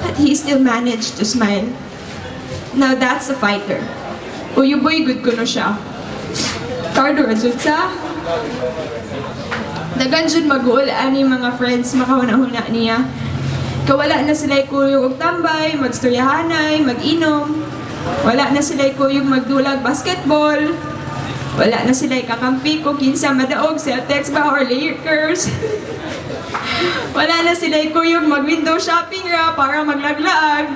but he still managed to smile. Now that's a fighter. Uyuboy good ko no siya. Cardo rajud sa. Dagan jud mag-uul ani mga friends makahuna-huna niya. Kawala na sila'y kuyog og tambay, magstoryahanay, mag-inom. Wala na sila'y kuyog magdulag basketball. Wala na sila'y kakampi ko kinsa madaog Celtics ba or Lakers. Wala na sila'y kuyog mag-window shopping ra para maglaglaag.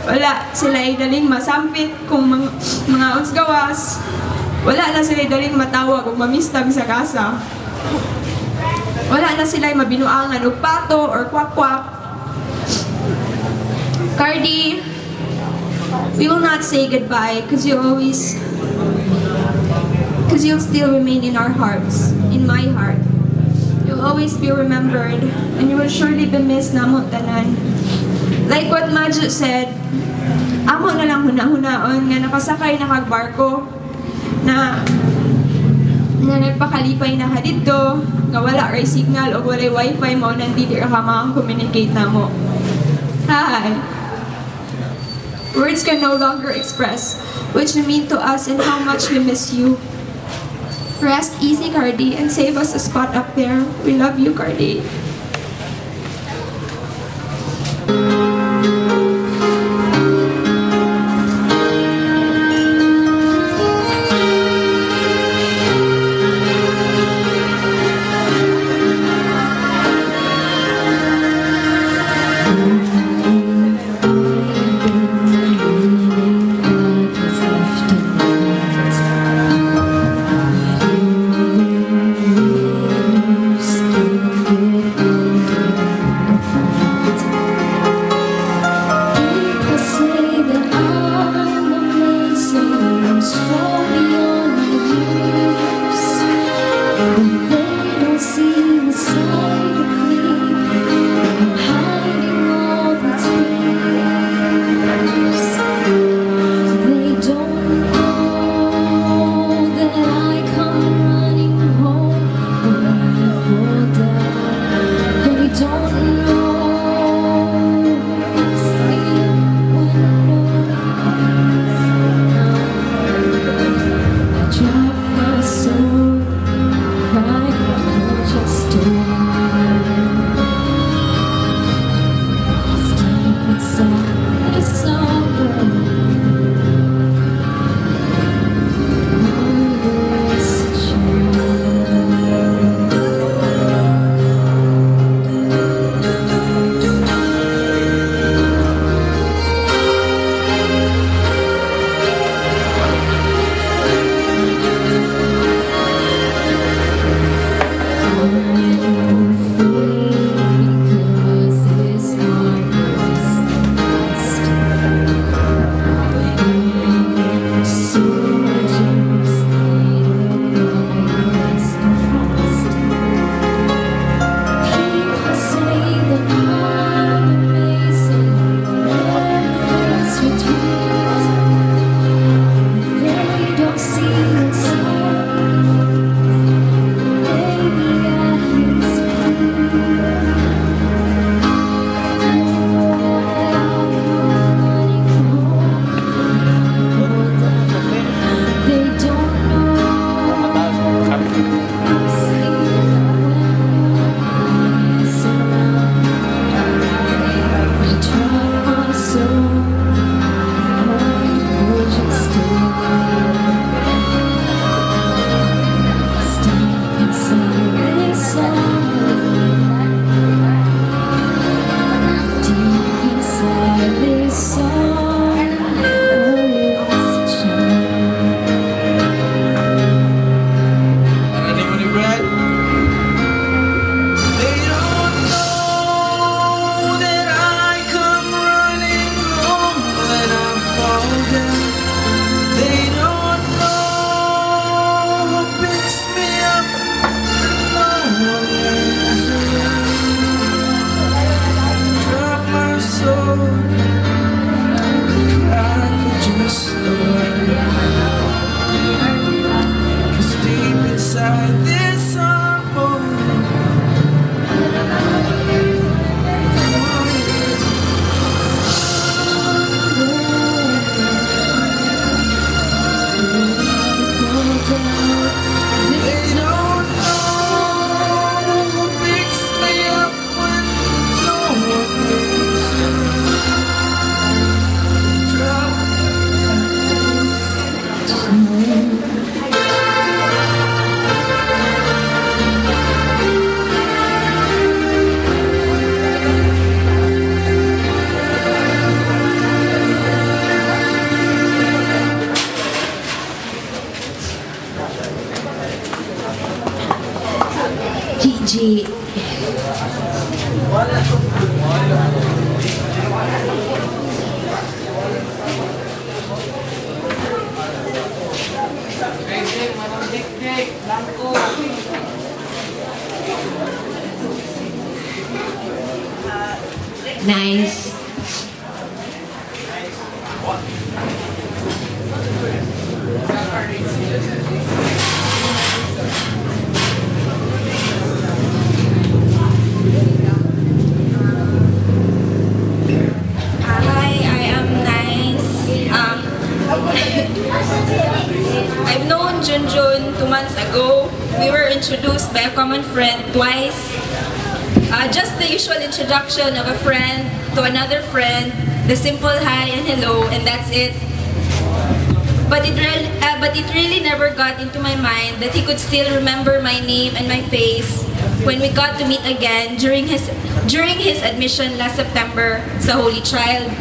Wala sila'y daling masampit kung mga ons gawas. Wala na sila'y daling matawag o mamistag sa kasa. Wala na sila'y mabinuangan o pato or kwak-kwak. Cardi, we will not say goodbye because you'll still remain in our hearts, in my heart. You'll always be remembered and you will surely be missed namo tanan. Like what Maju said, amo na lang huna-hunaon nga nakasakay na kagbarko na nagpakalipay na hadito nga wala ray signal o walay wifi mo nandili ra ka mga communicate na mo. Hi! Words can no longer express what you mean to us and how much we miss you. Rest easy, Cardi, and save us a spot up there. We love you, Cardi. Gigi. Nice. Hi, I am Nice. common friend twice. Just the usual introduction of a friend to another friend, the simple hi and hello, and that's it. But it really never got into my mind that he could still remember my name and my face when we got to meet again during his admission last September sa Holy Child.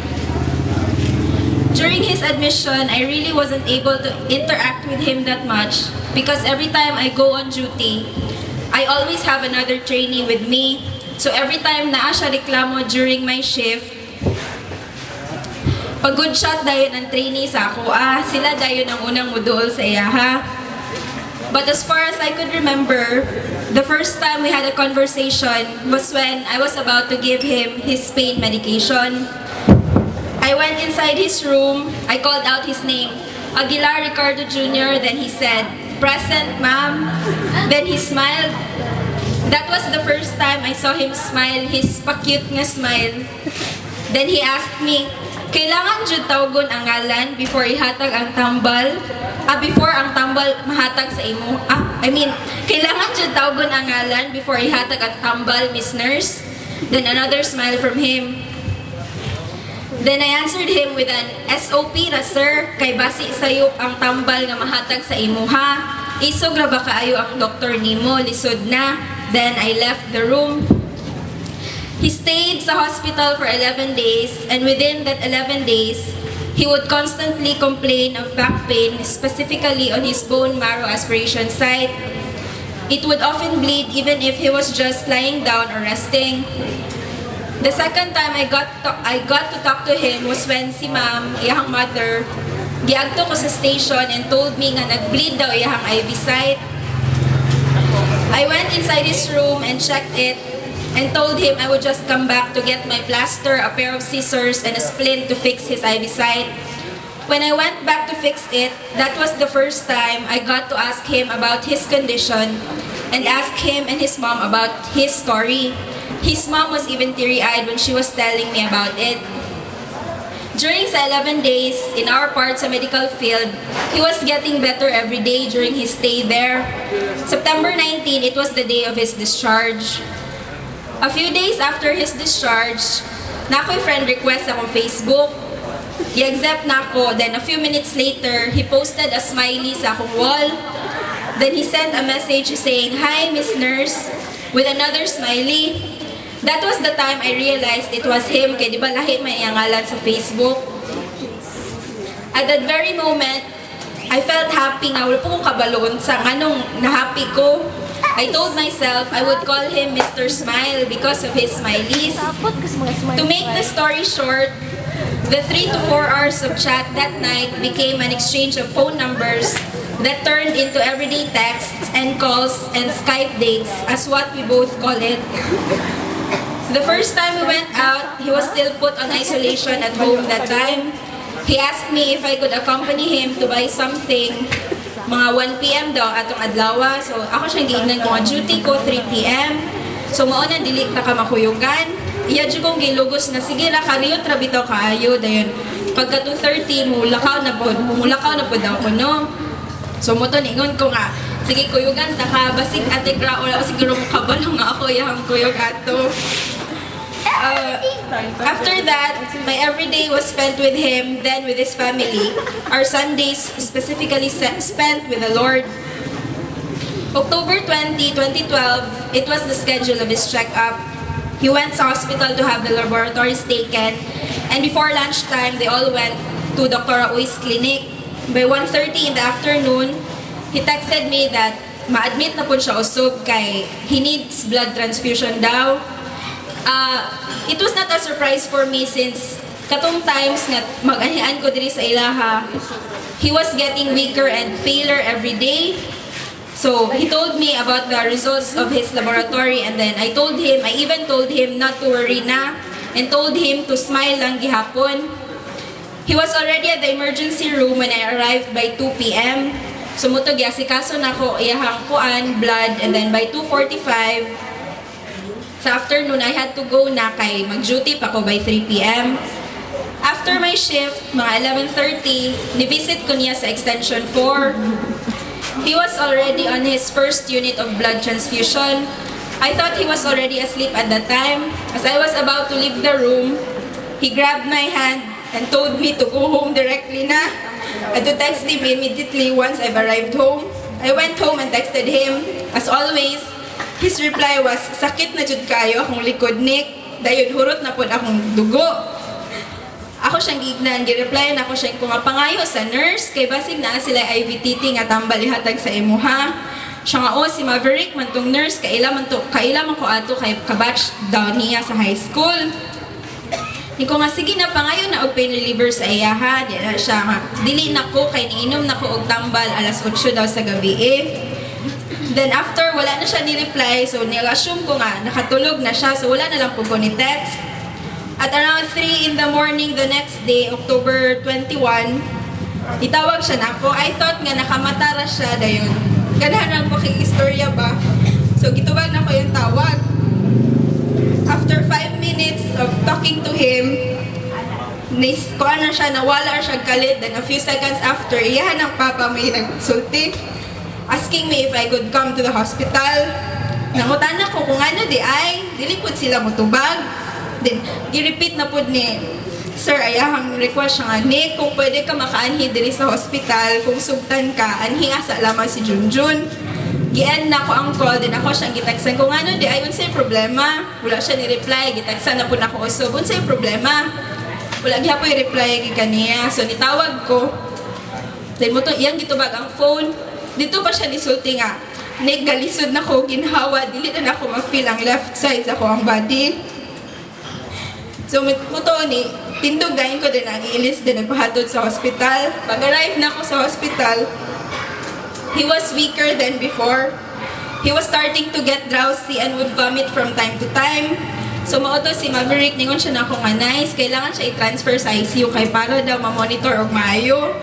During his admission, I really wasn't able to interact with him that much because every time I go on duty, I always have another trainee with me. So every time naa siya reklamo during my shift, pag good shot dayon ang trainee sa ako, sila dayon ang unang muduol sa iya, ha? But as far as I could remember, the first time we had a conversation was when I was about to give him his pain medication. I went inside his room, I called out his name, Aguilar Ricardo Jr., then he said, "Present, ma'am." Then he smiled. That was the first time I saw him smile, his pa-cute nga smile. Then he asked me, kailangan jud tawgon ang ngalan before ihatag ang tambal? Before ang tambal mahatag sa imo? Kailangan jud tawgon ang ngalan before ihatag ang tambal, Miss Nurse? Then another smile from him. Then I answered him with an SOP ra, sir, kay basi sayo ang tambal nga mahatag sa imo, ha? Isog ra ba kaayo ang doktor nimo, lisod na. Then I left the room. He stayed sa hospital for 11 days, and within that 11 days, he would constantly complain of back pain, specifically on his bone marrow aspiration site. It would often bleed even if he was just lying down or resting. The second time I got to talk to him was when si ma'am, iyahang mother, giagto ko sa station and told me nga nag-bleed daw iyahang IV site. I went inside his room and checked it and told him I would just come back to get my plaster, a pair of scissors, and a splint to fix his IV site. When I went back to fix it, that was the first time I got to ask him about his condition and ask him and his mom about his story. His mom was even teary-eyed when she was telling me about it. During sa 11 days in our part sa medical field, he was getting better every day during his stay there. September 19, it was the day of his discharge. A few days after his discharge, nako'y friend request akong Facebook. I-accept na ako, then a few minutes later, he posted a smiley sa akong wall. Then he sent a message saying, "Hi, Miss Nurse," with another smiley. That was the time I realized it was him, kaya di ba lahi may iyangalan sa Facebook. At that very moment, I felt happy nga, wala po kong kabaloon sa anong na-happy ko. I told myself I would call him Mr. Smile because of his smileys. To make the story short, the 3 to 4 hours of chat that night became an exchange of phone numbers that turned into everyday texts and calls and Skype dates, as what we both call it. The first time we went out, he was still put on isolation at home that time. He asked me if I could accompany him to buy something. Mga 1 p.m. daw atong adlaw. So ako siyang giignan ko nga duty ko 3 p.m. So mauna dili na ka makuyugan. Iya jud kong gilugos na sige ra kariyot ra bitaw kaayo dayon. Pagka 2:30 mulakaw na pod daw ko, no. So mo to ningon ko nga sige kuyugan ta ka basig ate gra wala siguro makabalo nga ako iyang kuyog ato. After that, my everyday was spent with him, then with his family. Our Sundays specifically spent with the Lord. October 20, 2012, it was the schedule of his checkup. He went sa hospital to have the laboratories taken, and before lunchtime, they all went to Dr. Ui's clinic. By 1:30 in the afternoon, he texted me that ma-admit na po siya usog kay he needs blood transfusion daw. It was not a surprise for me since katong times nga mag-anian ko diri sa ilaha, he was getting weaker and paler every day. So he told me about the results of his laboratory, and then I even told him not to worry na and told him to smile lang gihapon. He was already at the emergency room when I arrived by 2 p.m. So muto gyasikaso nako iyahang kuan blood, and then by 2:45 sa afternoon, I had to go na kay mag-duty pa ko by 3 p.m. After my shift, mga 11:30, ni-visit ko niya sa Extension 4. He was already on his first unit of blood transfusion. I thought he was already asleep at that time. As I was about to leave the room, he grabbed my hand and told me to go home directly na and to text him immediately once I've arrived home. I went home and texted him. As always, his reply was, "Sakit na jud kayo akong likod, Nick. Dayon hurot na pod akong dugo." Ako siyang gignan, gi-replyan ako siyang kumapangayo sa nurse, kay basig na sila IVTT nga tambal ihatag sa imuha. Siya nga, si Maverick man tong nurse, kaila man ko ato kay kabatch daw niya sa high school. Ni ko nga, sige na pangayo na og pain reliever sa iya ha. Di na siya nga, dili na ko kay niinom na ko og tambal alas 8 daw sa gabi eh. Then after, wala na siya ni-reply, so nag-assume ko nga, nakatulog na siya, so wala na lang po ko ni-text. At around 3 in the morning the next day, October 21, itawag siya na ako. I thought nga nakamatara siya, dayon. Ganahan lang po kay istorya ba? So gitubag na ko yung tawag. After 5 minutes of talking to him, kuha na siya, nawala siya galit, then a few seconds after, iyahan ng papa may nagsulti, asking me if I could come to the hospital. Nangutan ko kung ano di ay, dilipod sila motubag. Then, gi-repeat na po ni Sir, ayahang request siya nga, Nick, kung pwede ka makaanhi diri sa hospital, kung sugtan ka, anhi asa lamang si Junjun. Gi-end na ko ang call, din ako siyang gitagsan kung ano di ay, unsay problema. Wala siya ni-reply, gitagsan na po na ko usog, unsay problema. Wala giha po i-reply kaniya. So, nitawag ko. Then, mo to, iyang gitubag ang phone. Dito pa siya nisulti nga, Nick, galisod na ko, ginhawa, dili na ako ma-feel ang left side sa ko ang body. So, mo to ni, tindugayin ko din, nag-iilis din, nagpahatod sa hospital. Pag-arrive na ako sa hospital, he was weaker than before. He was starting to get drowsy and would vomit from time to time. So, mauto si Maverick, ningon siya na ako nga nice, kailangan siya i-transfer sa ICU kay para daw ma-monitor og maayo.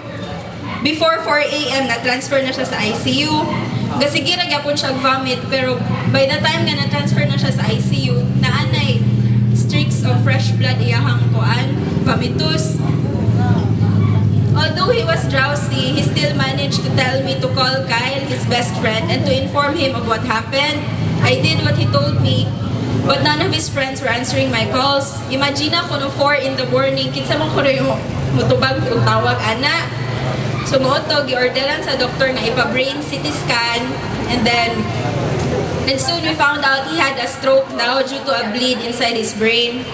Before 4 a.m., na-transfer na siya sa ICU. Gasigira gyapon siya vomit, pero by the time nga na-transfer na siya sa ICU, naanay streaks of fresh blood iyahang kuan, vomitus. Although he was drowsy, he still managed to tell me to call Kyle, his best friend, and to inform him of what happened. I did what he told me, but none of his friends were answering my calls. Imagine ako no 4 in the morning, kinsa man ko rin yung mutubag o tawag ana. So moto, gi-orderan sa doktor nga ipa-brain CT scan, and soon we found out he had a stroke daw due to a bleed inside his brain.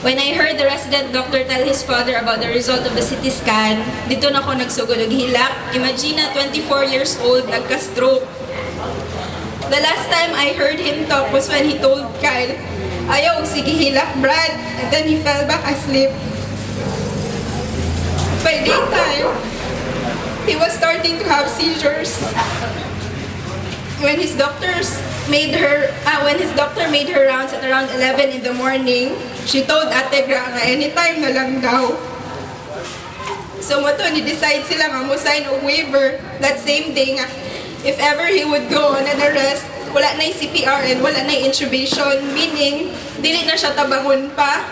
When I heard the resident doctor tell his father about the result of the CT scan, dito na ako nagsugod og hilak. Imagine na 24 years old, nagka-stroke. The last time I heard him talk was when he told Kyle, "Ayaw, sige hilak, Brad." And then he fell back asleep. By daytime, he was starting to have seizures. When his doctor made her rounds at around 11 in the morning, she told Ate Gra nga anytime na lang daw. So mo to, ni-decide sila nga mo sign a waiver that same day nga if ever he would go on an arrest, wala na CPR and wala na intubation, meaning dili na siya tabangon pa.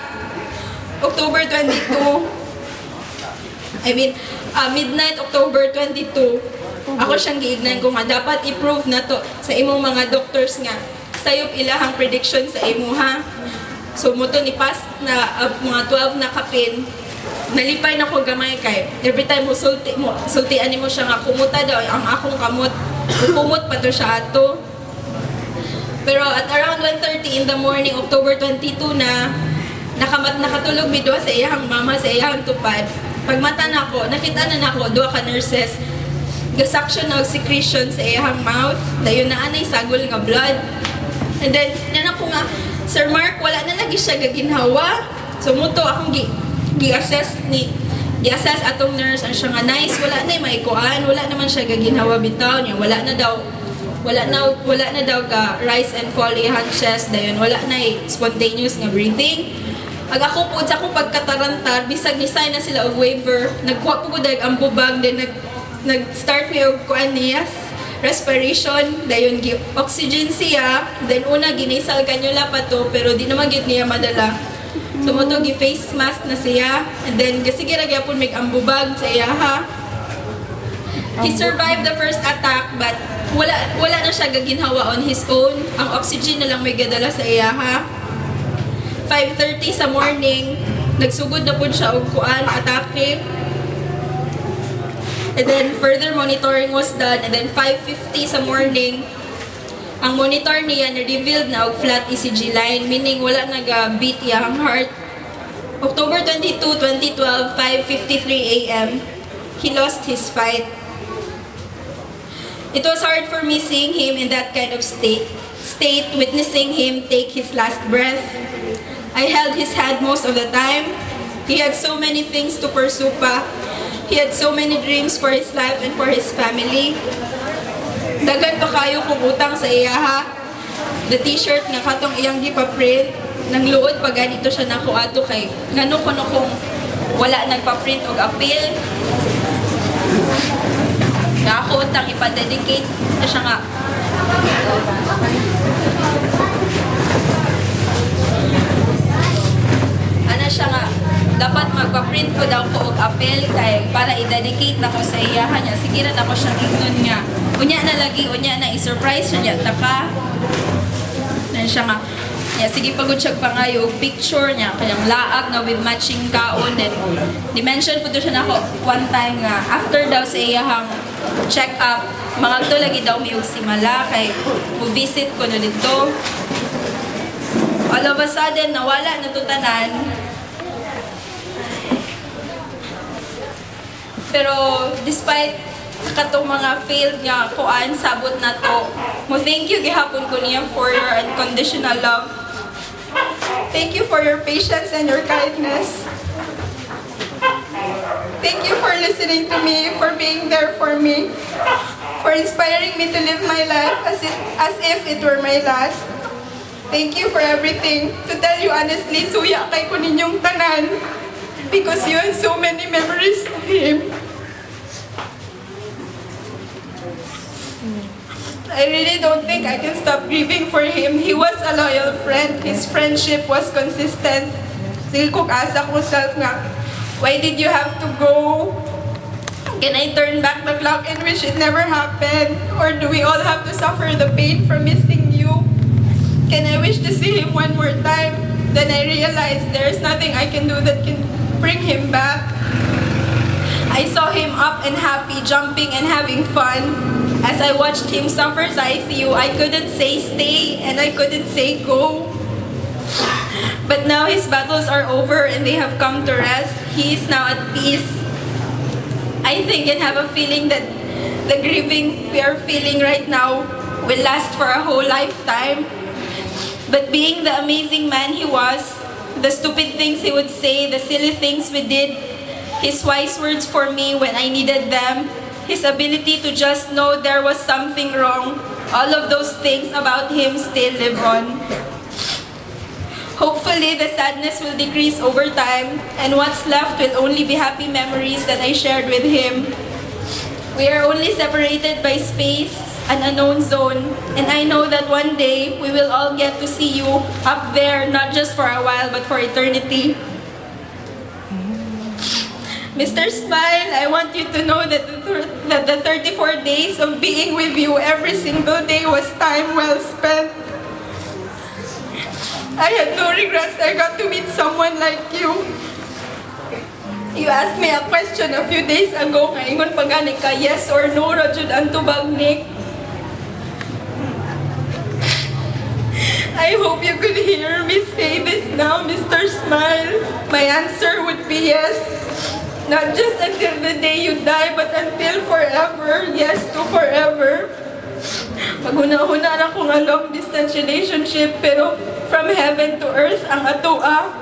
October 22, midnight October 22, ako siyang giignan ko nga dapat i-prove na to sa imong mga doctors nga sayop ilahang prediction sa imo ha. So mo to ni past na mga 12 na kapin, nalipay na ko gamay kay every time mo sultian nimo siya nga kumuta daw ang akong kamot, kumot pa to siya ato. Pero at around 1:30 in the morning, October 22 na, nakatulog mi duha sa iyang mama sa iyang tupad. Pagmata na ako, nakita na nako duha ka nurses ga-suction og secretion sa iyang mouth, dayon na anay sagol nga blood. And then nanan ko nga, Sir Mark, wala na lagi siya gaginhawa. So muto akong gi-assess atong nurse ang siya nga nice, wala na may kuan, wala naman siya gaginhawa bitaw niya, wala na daw ka rise and fall iyang chest, dayon wala na spontaneous nga breathing. Ag ako po sa akong pagkatarantar, bisag ni sign na sila og waiver, nagkuha po ko dahil ang bubag, then nag-start mi og kuan niya respiration, dayon oxygen siya, then una ginisal kanyola pa to, pero di naman gid niya madala. So mo to gi face mask na siya, and then sige ra gyapon mig ambubag sa iya ha. He survived the first attack but wala na siya gaginhawa on his own. Ang oxygen na lang may gadala sa iya ha. 5:30 sa morning, nagsugod na po siya og kuan atake. And then further monitoring was done, and then 5:50 sa morning, ang monitor niya na-revealed na og flat ECG line, meaning wala nag-beat iyang heart. October 22, 2012, 5:53 a.m., he lost his fight. It was hard for me seeing him in that kind of state, witnessing him take his last breath. I held his hand most of the time. He had so many things to pursue pa. He had so many dreams for his life and for his family. Dagan pa kayo kung utang sa iya ha. The t-shirt nga katong iyang gipa-print, nang luod pa ganito siya nako ato kay ngano kuno kung wala nagpa-print og appeal. Na ako utang ipa-dedicate na siya nga. Ano siya nga, dapat magpa-print ko daw ko og appeal kay para i-dedicate na ko sa iyahan niya. Sige na ako siyang ignon nga. Unya na lagi, unya na i-surprise siya niya. Taka. Then siya nga, yeah, sige pagod siya pangayo picture niya. Kayang laag na with matching kaon. Then, di-mention po to siya na ako one time nga. After daw sa iyahang check-up, mga to lagi daw may simala kay mo-visit ko na dito. All of a sudden, nawala na tutanan. Pero despite sa katong mga failed nga kuan sabot na to, mo thank you gihapon ko niya for your unconditional love. Thank you for your patience and your kindness. Thank you for listening to me, for being there for me, for inspiring me to live my life as if it were my last. Thank you for everything. To tell you honestly, suya kay ko ninyong tanan because you have so many memories of him. I really don't think I can stop grieving for him. He was a loyal friend. His friendship was consistent. Sige kung asa ko self nga, why did you have to go? Can I turn back the clock and wish it never happened? Or do we all have to suffer the pain from missing you? Can I wish to see him one more time? Then I realized there's nothing I can do that can bring him back. I saw him up and happy, jumping and having fun. As I watched him suffer sa ICU, I couldn't say stay and I couldn't say go. But now his battles are over and they have come to rest. He is now at peace. I think and have a feeling that the grieving we are feeling right now will last for a whole lifetime. But being the amazing man he was, the stupid things he would say, the silly things we did, his wise words for me when I needed them, his ability to just know there was something wrong, all of those things about him still live on. Hopefully, the sadness will decrease over time, and what's left will only be happy memories that I shared with him. We are only separated by space, an unknown zone, and I know that one day we will all get to see you up there, not just for a while, but for eternity. Mr. Smile, I want you to know that the 34 days of being with you every single day was time well spent. I had no regrets. I got to meet someone like you. You asked me a question a few days ago, kaingon pagani ka, yes or no, rajud ang tubag Nick. I hope you could hear me say this now, Mr. Smile. My answer would be yes. Not just until the day you die, but until forever. Yes to forever. Maghuna-huna na kung a long-distance relationship, pero from heaven to earth ang atoa.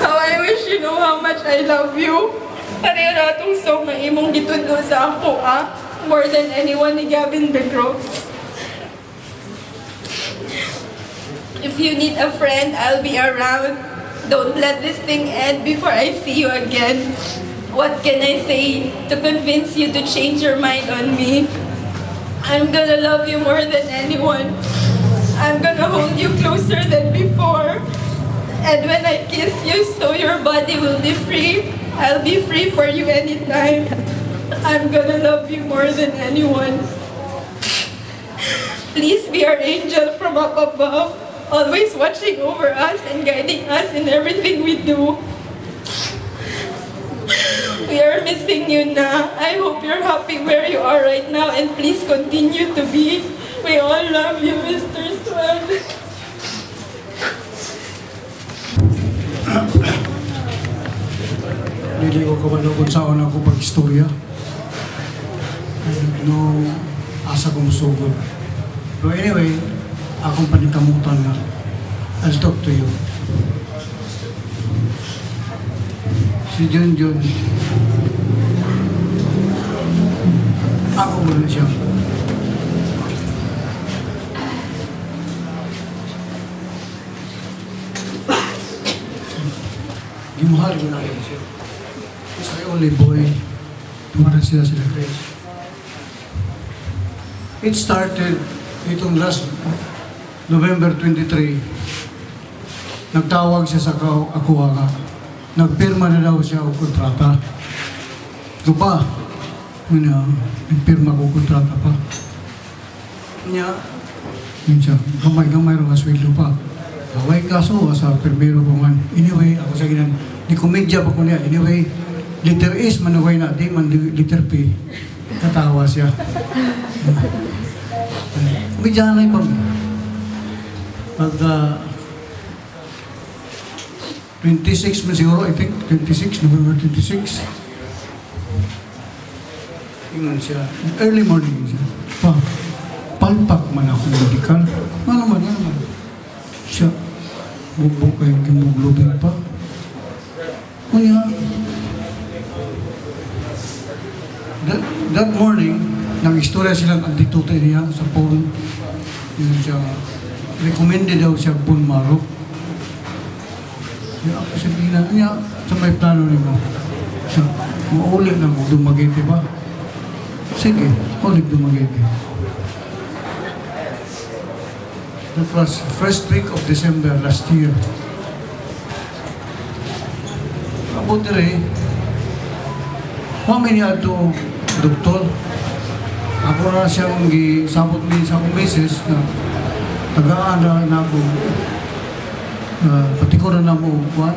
How I wish you know how much I love you. Pareho na itong song na imong gitundo sa ako, more than anyone ni Gavin Begro. If you need a friend, I'll be around. Don't let this thing end before I see you again. What can I say to convince you to change your mind on me? I'm gonna love you more than anyone. I'm gonna hold you closer than before. And when I kiss you, you so your body will be free. I'll be free for you anytime. I'm gonna love you more than anyone. Please be our angel from up above, always watching over us and guiding us in everything we do. We are missing you na. I hope you're happy where you are right now and please continue to be. We all love you, Mr. Swan. Hindi ko kabalo kung saan ako pag-istorya. I don't know asa kong sugod. But anyway, akong panikamutan na. I'll talk to you. Si Junjun, ako muna siya. Gimuhal ko na siya. He's my only boy. Tumara sila grade. It started itong last November 23. Nagtawag siya sa ako nga. Nagpirma na daw siya o kontrata. Ito pa. Nagpirma ko kontrata pa. Niya. Yun siya. Gamay-gamay rin ang sweldo pa. Away kaso sa permero ko man. Anyway, ako sa ginan. Di komedya pa ko niya. Anyway, letter S manaway na. Di man letter P. Katawa siya. Komedyanay pa. Pag 26 man siguro, I think. 26, November 26. Ingan siya. Early morning siya. Palpak man ako medical. Ano man. Siya. Bubok kayong hemoglobin pa. Kunya. That morning, nag-istorya silang antituto niya sa phone. Yun siya. Recommended daw siya bone marrow. Kaya ako sabihin niya, sa may plano niyo mo. Siya, maulit na mo, dumagiti ba? Sige, ulit dumagiti. That was first week of December last year. Abot rin, mami niya ito, doktor. Ako na siyang sabot ni sa akong meses na tagaan na ako. Pati ko na mo upuan.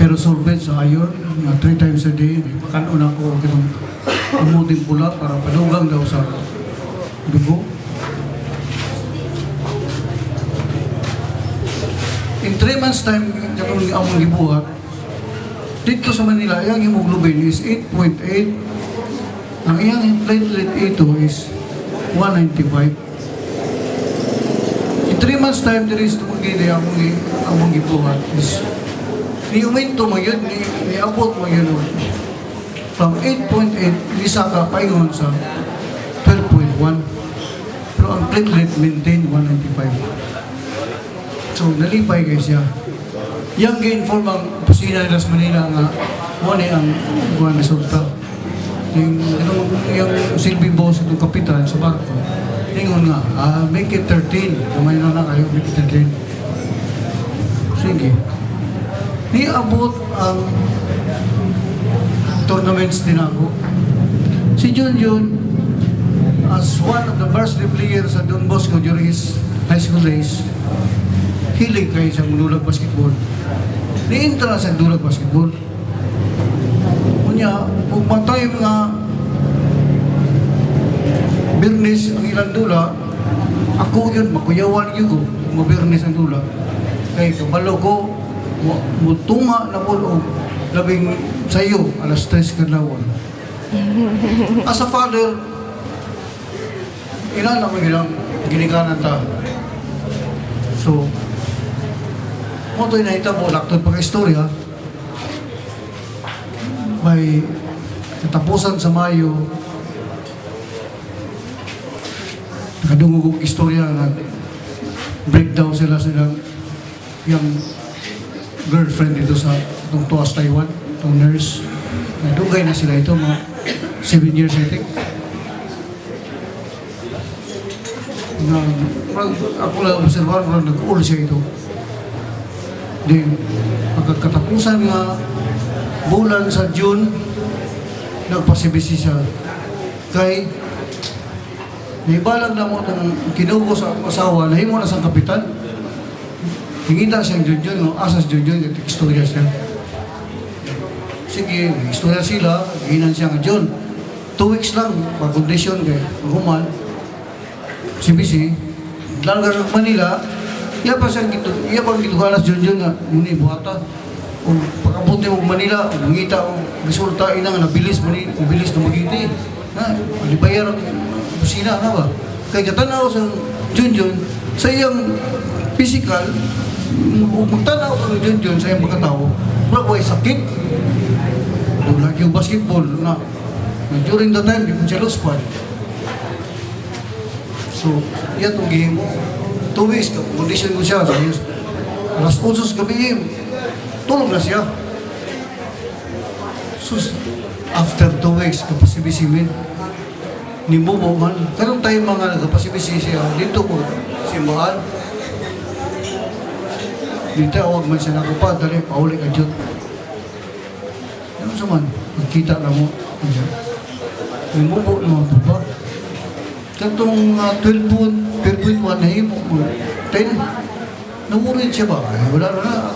Pero sorbet sa iron, 3 times a day. Pakanon ako kitong umuting pula para padugang daw sa dugo. In 3 months time, yung among gibuhat, dito sa Manila, yung hemoglobin is 8.8. Ang iyang platelet ito is 195. In 3 months time, there is tumagili among gibuhat is ni-umento mo yun, ni-abot mo yun. From 8.8, isa ka paingon sa 12.1. Pero ang platelet maintain 195. So, nalipay kayo siya. Yang ga-inform ang opisina ng Las Manila nga muna ang buwan resulta. Yung silbi boss itong kapitan sa barko, ningon nga, make it 13. Kamay na kayo, make it 13. Sige. Niabot ang tournaments din ako. Si Junjun, as one of the varsity players sa Don Bosco during his high school days, hilig kayo sa dulag basketball. Niintra sa dulag basketball. Kunya, kung matay mga birnis ang ilang dula, ako yun, makuyawan yun ko, mabirnis ang dula. Kaya kabalo ko, mutunga na po o labing sayo, alas 3 kadlawan. As a father, ilan mo ilang ginikanan ta. So, mo ito'y nahitabo, laktod pagka-istorya. May katapusan sa Mayo, nakadungog ang istorya na breakdown sila yung girlfriend dito sa itong Tuas, Taiwan, itong nurse. Nadugay na sila ito, mga 7 years I think. Ako lang observar, nag-uul siya ito. Then, pagkatapusan nga bulan sa June, nagpasibisi siya. Kay, naibalag na mo itong kinugo sa asawa, nahimo na sa kapitan. Hingita siyang Junjun, asas Junjun, istorya siya. Sige, istorya sila, hinan siya nga Jun. 2 weeks lang, pag-condition kay Human, sibisi, langgar ng Manila, iya pa gitugalas Junjun nga, muni buhata. Kung pagkabuti mo Manila, mangita o resulta ina nga nabilis na magiti. Na, alibayar ang kusina na ba? Kaya katanaw sa Junjun, sa iyang physical, magtanaw ka ng Junjun sa iyang pagkatao, wala sakit. Lagi yung basketball na during the time, di mo siya lost squad. So, iya itong gihimo. 2 weeks, condition ko siya. Alas 8 gabi, tulog na siya. Sus, after 2 weeks, kapasibisimin. Ni Bobo man. Karong tayo mga nagkapasibisi siya. Dito ko, simbahan. Dito, awag man siya nakupad. Dali, paulik ka dyan. Ano sa man? Magkita na mo. Ni Bobo naman po ba? Katong 12.1 na himo, 10. Namurid siya ba? Ay, wala na.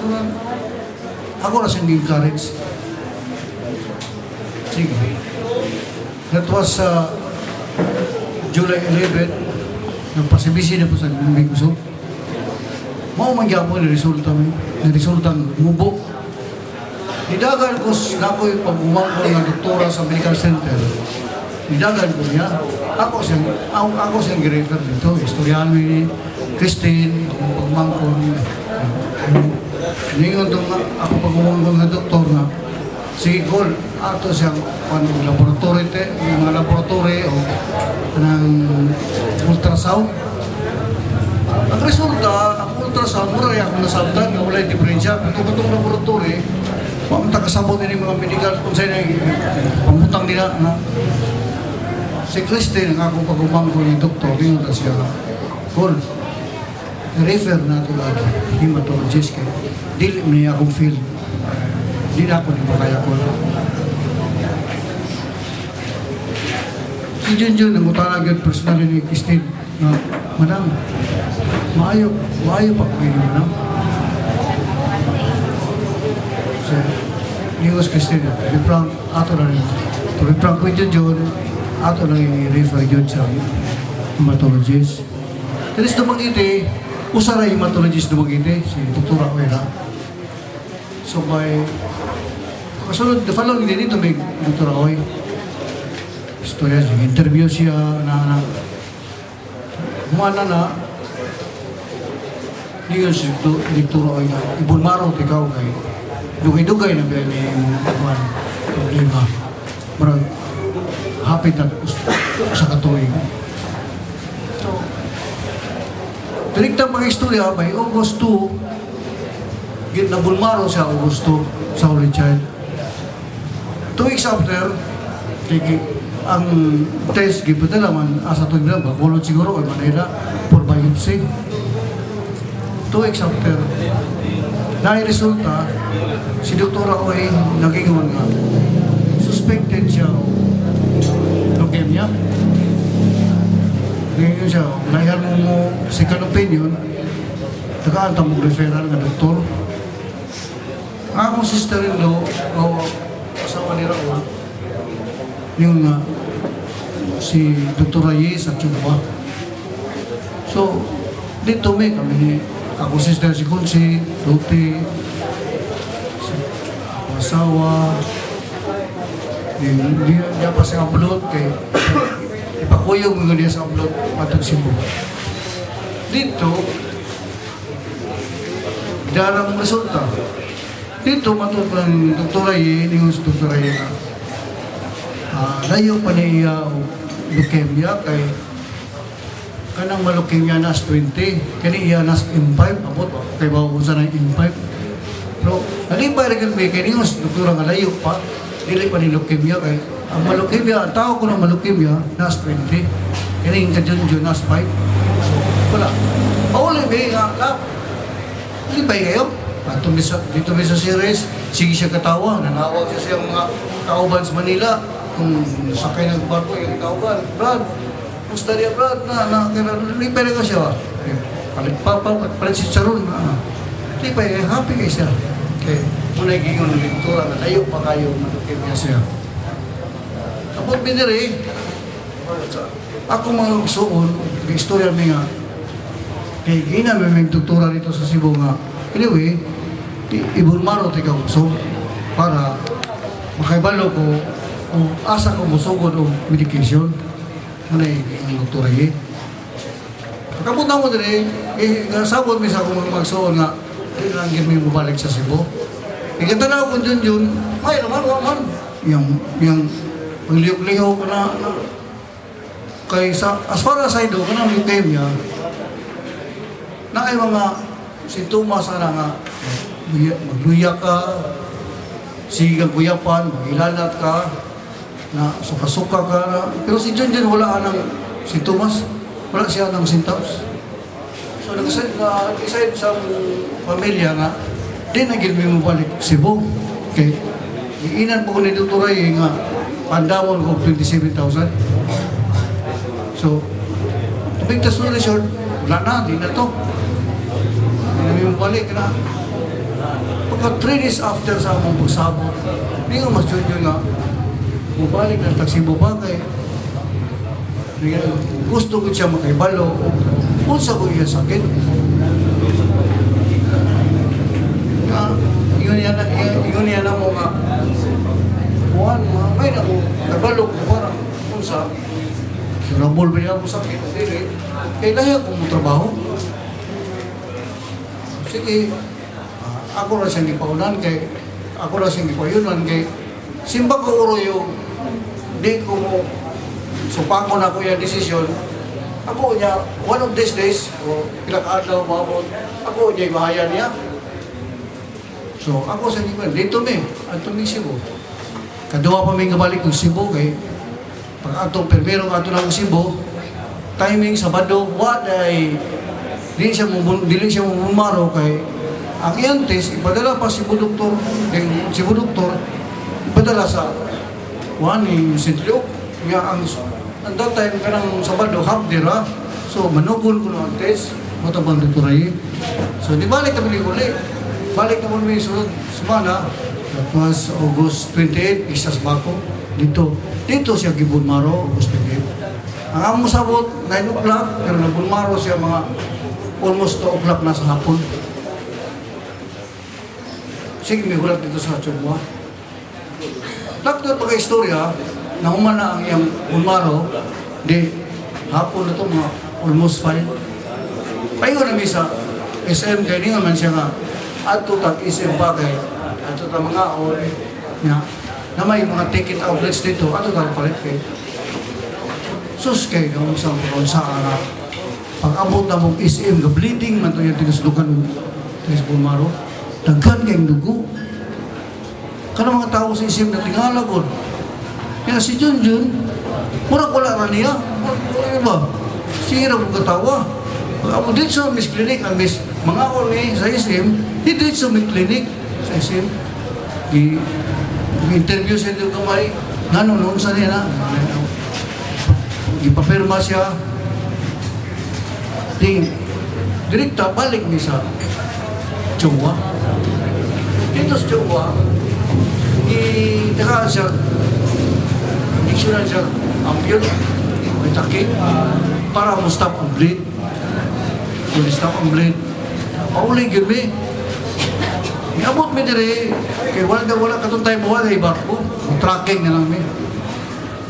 Ako na siyang encourage. Sige. That was July 11. Nagpasibisi na po sa Miguso. Mao magyapon na resulta mo. Na resultang mubo. Nidagan ko na ako'y pag-umangko ng doktora sa medical center. Nidagan ko niya. Ako siyang gi-refer dito. Istoryahan mo ni Christine, pag-umangko niya. Ngayon ako pag-umangko ng doktor na sige, Col, ato siyang laboratory, mga laboratory o ng ultrasound. Ang resulta, ang ultrasound, mura rin akong nasabtan na wala yung diferensya. Ito ba itong laboratory, pamutang kasabot din yung mga medical, kung sa'yo na pamutang nila na si Christine, ang akong pag-umangko ng doktor, ngayon na siya, Col, refer na ito lagi, hematologist kayo. Dili niya akong feel. Hindi na ako di makaya ko. Si Junjun, namutala yun personally ni Christine na, Madam, maayo pa ko yun, Madam. So, niwas Christine, to be frank, ato na rin. To be frank with Junjun, ato na i-refer yun sa hematologist. Kalis dumagiti, usara hematologist dumagiti, si Dr. Aguera. So by kasunod, the following day dito may Dr. Aoy. Istorya siya, interview siya na humana na yun si Dr. Aoy nga, ibulmaro ikaw kay dugay-dugay na ba ni mong problema. Marang hapit na sa katuig. So, direktang mga istorya, by August 2, nabulmaro sa Augusto sa Holy Child. 2 weeks after, ang test gipadala man asa to na bakulod siguro o Manila for biopsy. 2 weeks after, na-resulta si Dr. Aoy nagingon nga suspected siya leukemia. Ngayon siya, nahihan mo second opinion, nakaantang mong referral nga doktor. Akong sister-in-law, o asawa ni Raul, yung si Dr. Reyes at Chumba. So, dito may kami ni akong sister si Kunsi, Tuti, si asawa, diya pa sa upload kay ipakuyog mo niya sa upload patag Cebu. Dito, darang resulta. Dito, matutang Dr. Ray, yung Dr. Ray na layo pa niya leukemia kay kanang malukemia nas 20, kani iya nas M5, abot kay bawusa ng M5. Pero, nalipay rin kami, kaya yung Dr. nga layo pa, dili pa ni leukemia kay ang malukemia, ang tao ko ng malukemia, nas 20, kani yung kadyon nas 5. So, wala. Pauli, may lap. Nalipay kayo? At dito may sa series, sige siya katawa. Nanawag siya siyang mga kauban sa Manila. Kung sakay ng barko, yung kauban, Brad, musta niya Brad, lipay na ka siya. Palit si Charon. Lipay, happy kayo siya. Okay, muna yung ng lektura, nalayo pa kayo, matukip niya siya. Tapos biniri, ako mga gustoon, istorya mi nga, kaya gina may tuktura dito sa Cebu nga. Anyway, ibon maro tika usog para makaibalo ko o asa ko musugod o medication. Ano yung tuktura eh. Pagkapunta mo din sabot mi sa akong magsuon nga, hindi lang gini mo balik sa Cebu. Ikatanaw ko dyan, ay naman, waman. Yung magliyok-liyok ka na, kay as far as I know, kanang leukemia, na ay mga sintomas na nga, magluya ka, sigang kuyapan, magilalat ka, na suka-suka ka na, pero si John wala ng sintomas, wala siya ng symptoms. So nag-decide sa pamilya nga, di nagil mo balik Cebu. Okay. Iinan po ko ni Dr. Ray nga, pandamon ko 27,000. So, to make the story short, wala na, di na to. Hindi mo balik na. Pagka 3 days after sa among pagsabot, hindi ko mas yun nga, bumalik ng taksibo ba kay gusto ko siya makaibalo, unsa ko iya sakit. Yun yan ang mga buwan, may na ko, kabalo ko parang unsa. Sinabol ba niya ako sakit? Hindi. Kaya lahi akong trabaho. Sige, ako na siyang ipaunan kay ako na siyang ipayunan kay simba ko uro yung di ko mo supako na ko yung desisyon. Ako niya, one of these days, o pinaka-adlaw mabot, ako niya ibahayan niya. So, ako sa iban, dito mi, ato mi Cebu. Kadua pa may kabalik ng Cebu kay pag ato permero ato ng Cebu, timing Sabado, waday dili siya mumaro kay ang iyang test ipadala pa Cebu doktor, yung Cebu doktor ipadala sa wani St. Luke nga ang that time kanang Sabado half day ra. So manugol ko ang test mo tabang doktor ay. So di balik kami uli. Balik naman may sunod semana, that was August 28, isas bako, dito siya gibunmaro, August 28. Ang among sabot, 9 o'clock, pero nabunmaro siya mga almost 2 o'clock na sa hapon. Sige, may hulat dito sa Chubwa. Doktor pagka-istorya, nahuman na ang iyang bunmaro, di hapon na ito, mga almost 5. Payo na sa SM, kaya di naman siya nga, ato tag-isip ba kay ato ta mga na may mga ticket outlets dito ato ta palit kay sus kay kung isang sa pag-abot na mong SM ga bleeding man to yung tinuslukan ng Bumaro daghan kayong dugo kanang mga tao sa SM na tingalagod kaya si Junjun murag wala na niya ba sira mo katawa pag-abot dito sa Miss Clinic ang Miss mga ako ni sa SM, dito sa may clinic sa SM. Interview siya dito kamay, noon sa niya na. Ipapirma siya. Direkta, balik niya sa Chungwa. Dito sa Chungwa, itakaan siya, diksyonan siya, ampiyon, may takik, para mo stop ang bleed. Kung stop ang bleed, pauling yun mi. Iabot mi dire, kaya wala katong tayo mo, wala barko. Tracking na lang mi.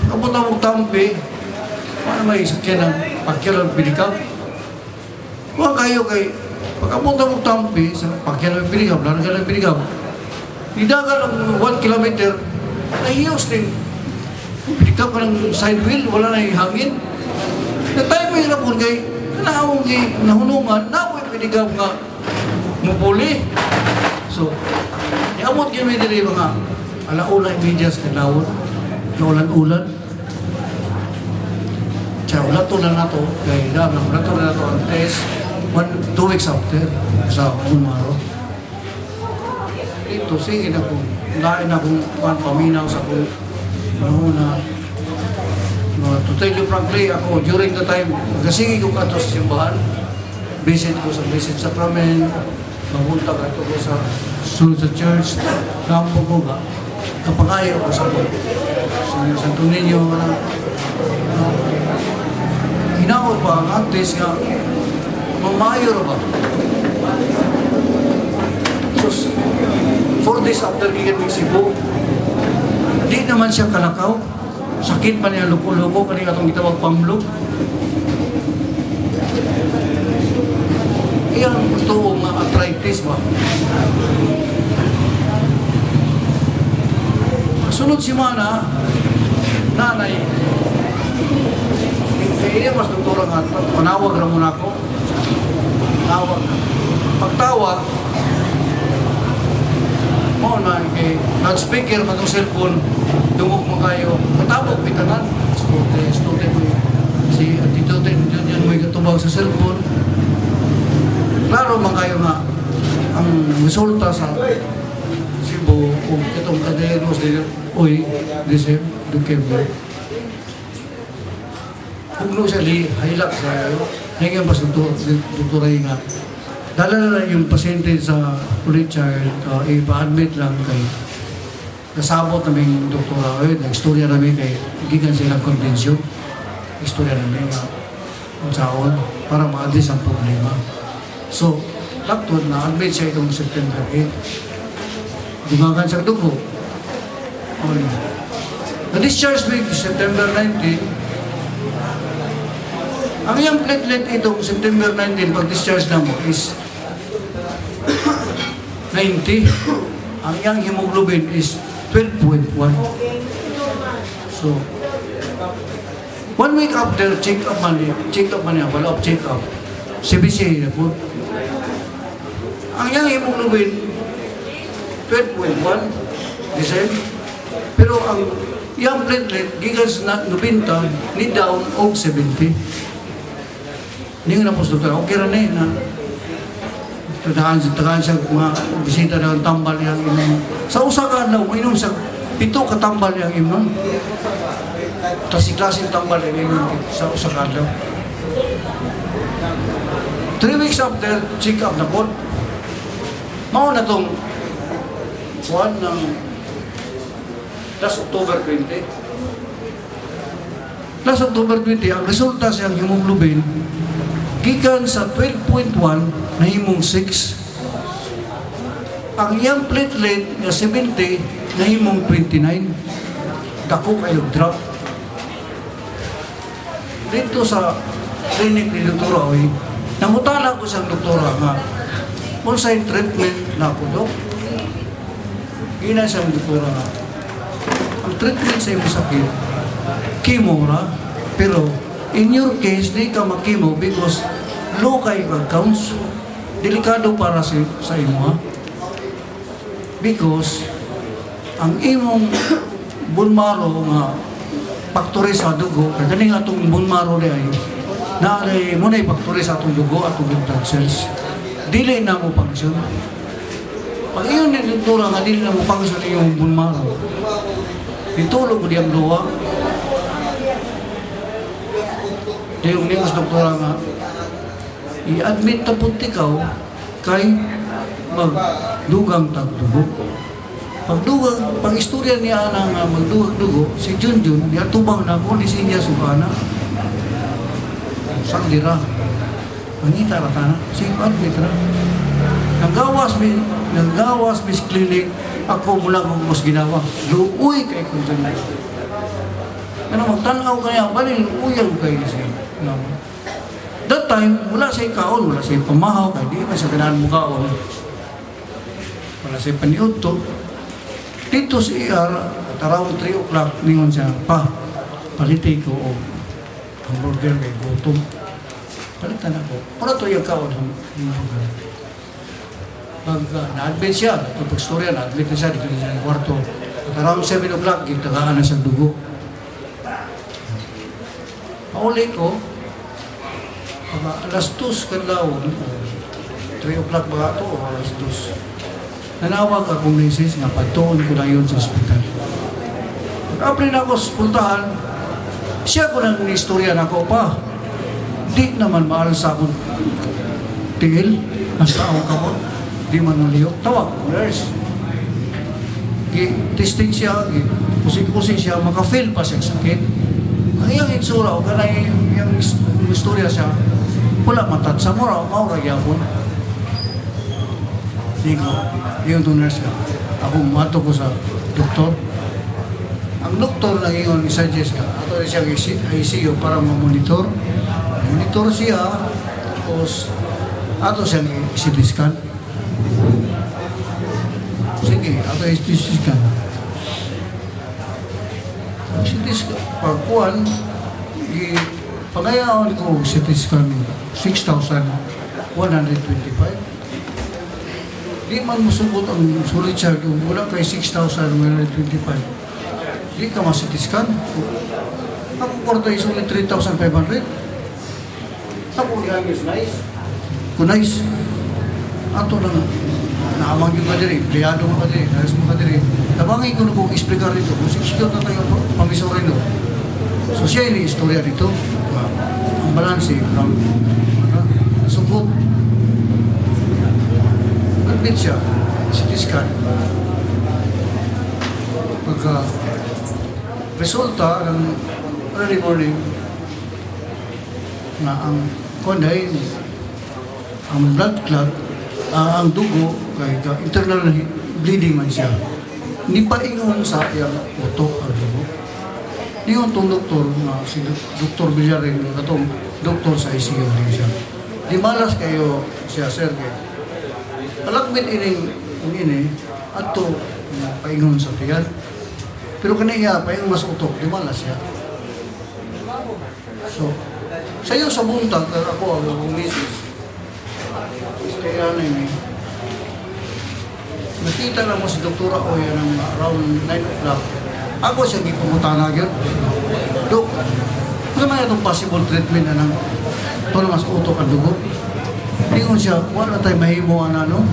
Abot na mong tampi, paano may sakyan ng pagkyalang pinikap? Huwag kayo kay, pag abot na mong tampi, sa pagkyalang pinikap, lalo ka lang pinikap, nidagan ng 1 kilometer, nahiyos din. Pinikap ka ng side wheel, wala na yung hangin. Na tayo mo yung rapon kay, kanahawang nahunungan, napoy pinikap nga, mupuli. So, iamot kami diri mga alauna imedyas kadlawon, kaulan-ulan. Kaya ulato na nato, kaya ulato na nato ang test 2 weeks after sa Bumaro. Dito, sige na kung lain akong paminaw sa kung na to tell you frankly, ako during the time, kasi ko kato sa simbahan, visit ko sa Blessed Sacrament, mapunta ka ko sa sunod sa church, kampo ko ka, kapangayo ko sa Santo Niño, hinaot pa ang antes nga, mamayor ba? So, 4 days after gigan ng Cebu, di naman siya kalakaw. Sakit pa niya, luko-luko, kanina itong itawag pamlog. Iyan ito mga arthritis ba? Sunod simana, nanay, kaya mas doktora nga, panawag na muna ako. Tawag. Pagtawag, mo na loudspeaker pa itong cellphone, dungog mo kayo, matabog pitanan. Student mo si Atitude yun mo katubag sa cellphone. Klaro man kayo nga, ang resulta sa Cebu, kung itong kadiagnos din, uy, disem, leukemia. Kung no siya hilak sa ngayon pas doktora nga, dala na yung pasyente sa ulit child, ipa-admit lang kay kasabot naming doktora, nag-istorya namin kay gigan silang convention, istorya namin ang saon para ma-address ang problema. So, laktod na admit siya itong September 8. Dumagan sa dugo. Na-discharge week, September 19. Ang iyang platelet itong September 19, pag-discharge na mo is 90. Ang iyang hemoglobin is 12.1. So, 1 week after check-up man niya, follow-up check-up, CBC na po. Ang iyang hemoglobin, 12.1, design. Pero ang iyang platelet, gigas na 90, ni down og 70. Hindi nga na po, doktor, okay rin na tadahan siya mga bisita na tambal yung inom. Sa usa ka daw, inom sa 7 katambal yung inom. Tapos si klaseng tambal yung inom sa usa ka daw. 3 weeks after, check up na po. Mao na itong buwan ng last October 20. Last October 20, ang resulta siyang hemoglobin gikan sa 12.1 na himong 6. Ang iyang platelet na 70 na himong 29. Dako kayo drop. Dito sa clinic ni Dr. Oy, namutala ko sa doktora nga kung sa'yo treatment na ako, Dok. Gina sa doktora nga. Ang treatment sa iyong sakit, chemo ra, pero in your case, di ka mag-chemo because low kay counts. Delikado para sa imo, ha? Because ang imong bone marrow nga factory sa dugo, kaya ganing atong bone marrow di ay naalay mo na factory sa atong dugo at atong blood cells. Dili na mo function. Pag iyon ni doktora nga dili na mo function yung bone marrow, itulog mo diyang luwa. Yung niyos doktora nga, i-admit na po ikaw kay magdugang tagdugo. Pag-istorya niya na nga magdugang-dugo, si Junjun, niya tubang na po, lisi niya sukana. Sakdira. Manita rata na, si admit na. Nanggawas mis clinic, ako mula kong mas ginawa. Luuy kay Junjun. Ano, magtanaw kaya, balil, uyang kayo siya. That time, wala siya kaon, wala siya pamahaw, kaya di man siya ganahan mo kaon. Wala siya paniuto. Dito sa ER, at around 3 o'clock, ningon siya, palitay ko o hamburger kay gutom. Palitan ako. Para to yung kaon, hamburger. Pag na-admit siya, pag-storya, na-admit na siya, dito na siya ng kwarto. At around 7 o'clock, gitagaan na siyang dugo. Pauli ko, alas 2 kadlawon, 3 o'clock ba ito o alas 2? nanawag akong misis nga patuon ko na yun sa ospital. Pag-apre na ako sa puntahan, siya ko nang istorya na ako pa. Di naman mahal sa akong tingil, nasa ako ka mo, di man naliyok. Tawag, nurse. Testing siya, kusing-kusing siya, maka-feel pa siya sakit. Ang iyang itsura, o kanay yung istorya siya, wala matat sa maura gyapon. Di ko, yung to nurse ka. Ako mato ko sa doktor. Ang doktor na yung i-suggest ka, ato siya ICU para ma-monitor. Monitor siya, tapos ato siya i-CT scan. Sige, ato i-CT scan. CT scan, pagkuhan, pangayaan ko CT scan 6,125. Di man musubot ang sulit siya kung wala kay 6,125. Di ka ma-CT scan. Ako korto yung sulit 3,500. Ako yung is nice. Kung nice, ato lang naamang yung ka diri, pleyado mo ka diri, naras mo ka diri. Nabangay ko na kung explicar dito, kung siksigaw na tayo pamisorin do. So siya yung istorya dito. Ang balanse, sugod. Admit siya, CT scan. Pagka resulta ng early morning na ang konday, ang blood clot, ang dugo, kay internal bleeding man siya. Hindi pa ingon sa iyang utok ang dugo. Ingon itong doktor, si Dr. Villarin, itong doktor sa ICU din siya. Di malas kayo siya, sir, kay palakbit ini, ato paingon sa tiyan. Pero kaniya, paingon mas utok, di malas siya. So, sayo sa buntag, ako ang misis, kaya na yun eh. Nakita lang mo si Doktora o yan ng around 9 o'clock. Ako siya gipumunta na yun. Dok, ano naman itong possible treatment na ng tono mas utok ang dugo? Lingon siya, wala tayo mahimo ano.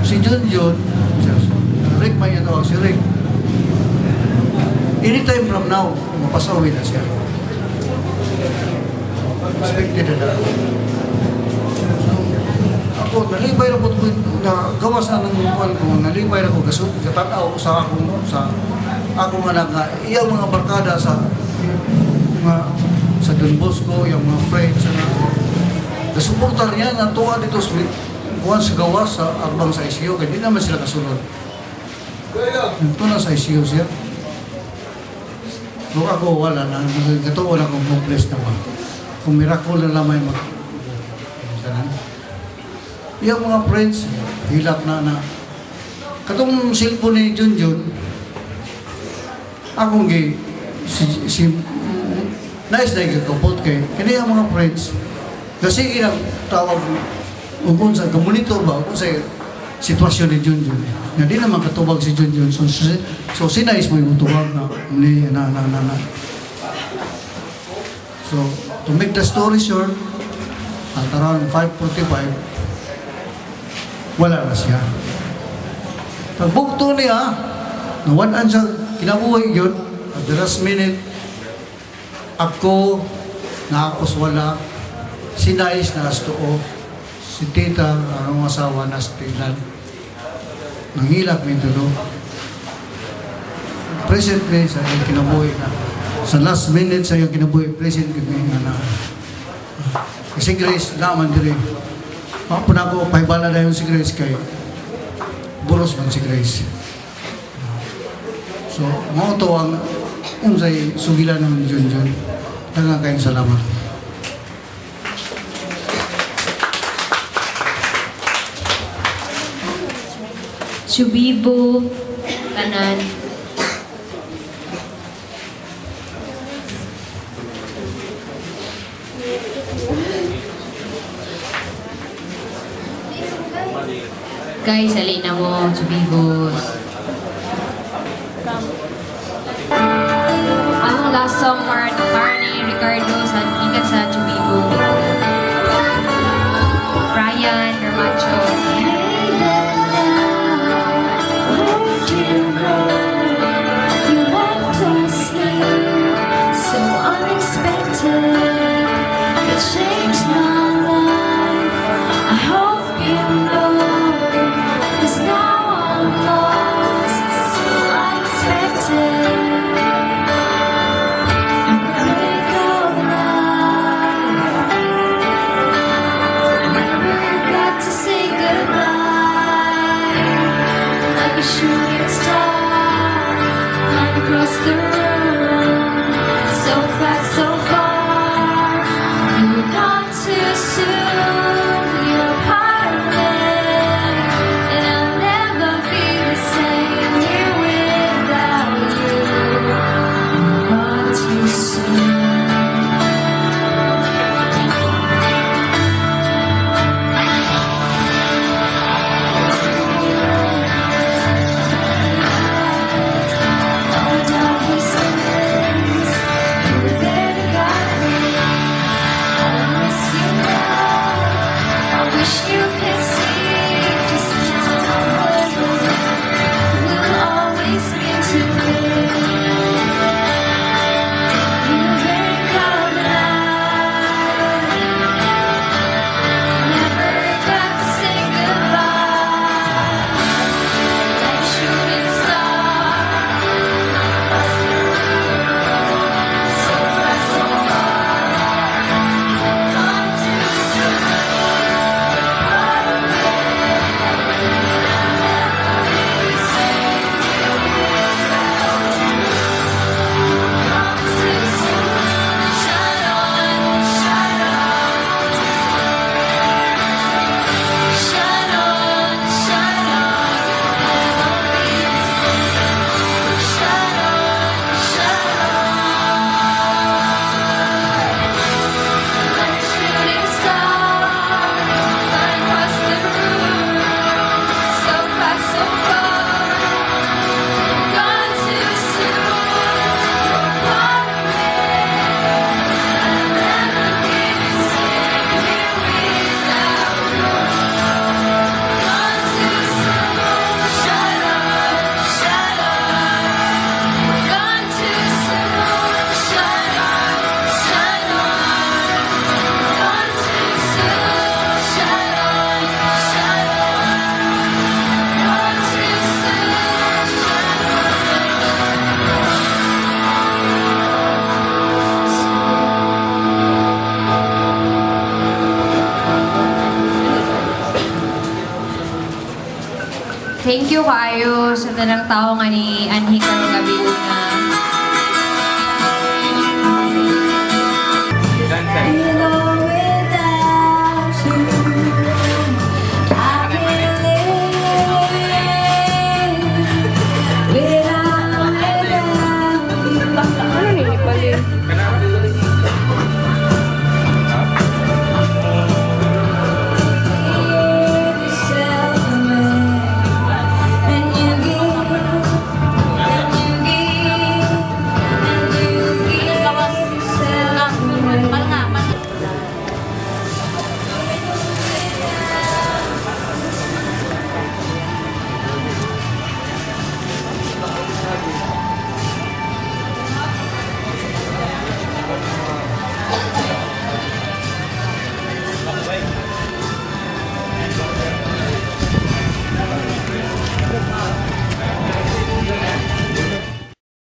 Si John, Rick may ito, si Rick. Anytime from now, mapasawi na siya. Expected na. Ako, nalibay na po na gawas na ng buwan ko, nalibay na ko gasot, katataw ko sa akong anak nga, iyang mga barkada sa Don Bosco, yung mga friends, nasuportar niya na tuwa dito sa gawas sa albang sa ICU, kaya di naman sila kasunod. Ito na sa ICU siya. So ako wala na, nagkatawa na akong hopeless na ba. Kung miracle na lamay yung mga friends, hilap na. Katong cellphone ni Junjun, akong si nice na ikakapot kay kaya yung mga friends, kasi ilang tawag kung sa monitor ba, kung sa sitwasyon ni Junjun. Nga di naman katubag si Junjun. So sinais mo yung tubag na. So, to make the story short, at around 5:45, wala na siya. Pagbukto niya, nawanan siya, kinabuhay yun, at the last minute, ako, nakakos wala, si Nais na astoo, si Tita, ang asawa na stilan, nanghilak may tulo. Presently, sa iyong kinabuhay na, sa last minute sa iyong kinabuhay, present with me na kasi Grace, naman diri. Mapun ako, paibala na yun si Grace kay buros man si Grace. So, mga ito ang unsay sugilan naman ni Junjun. Dagang kayong salamat. Subibo, kanan. Guys, alin na mo, Subibos. Ang last song, Marnie Ricardo, sa ikat sa Subibo. Brian Ramacho. Thank you kayo sa tanang tao nga ni Anhi karong gabi nga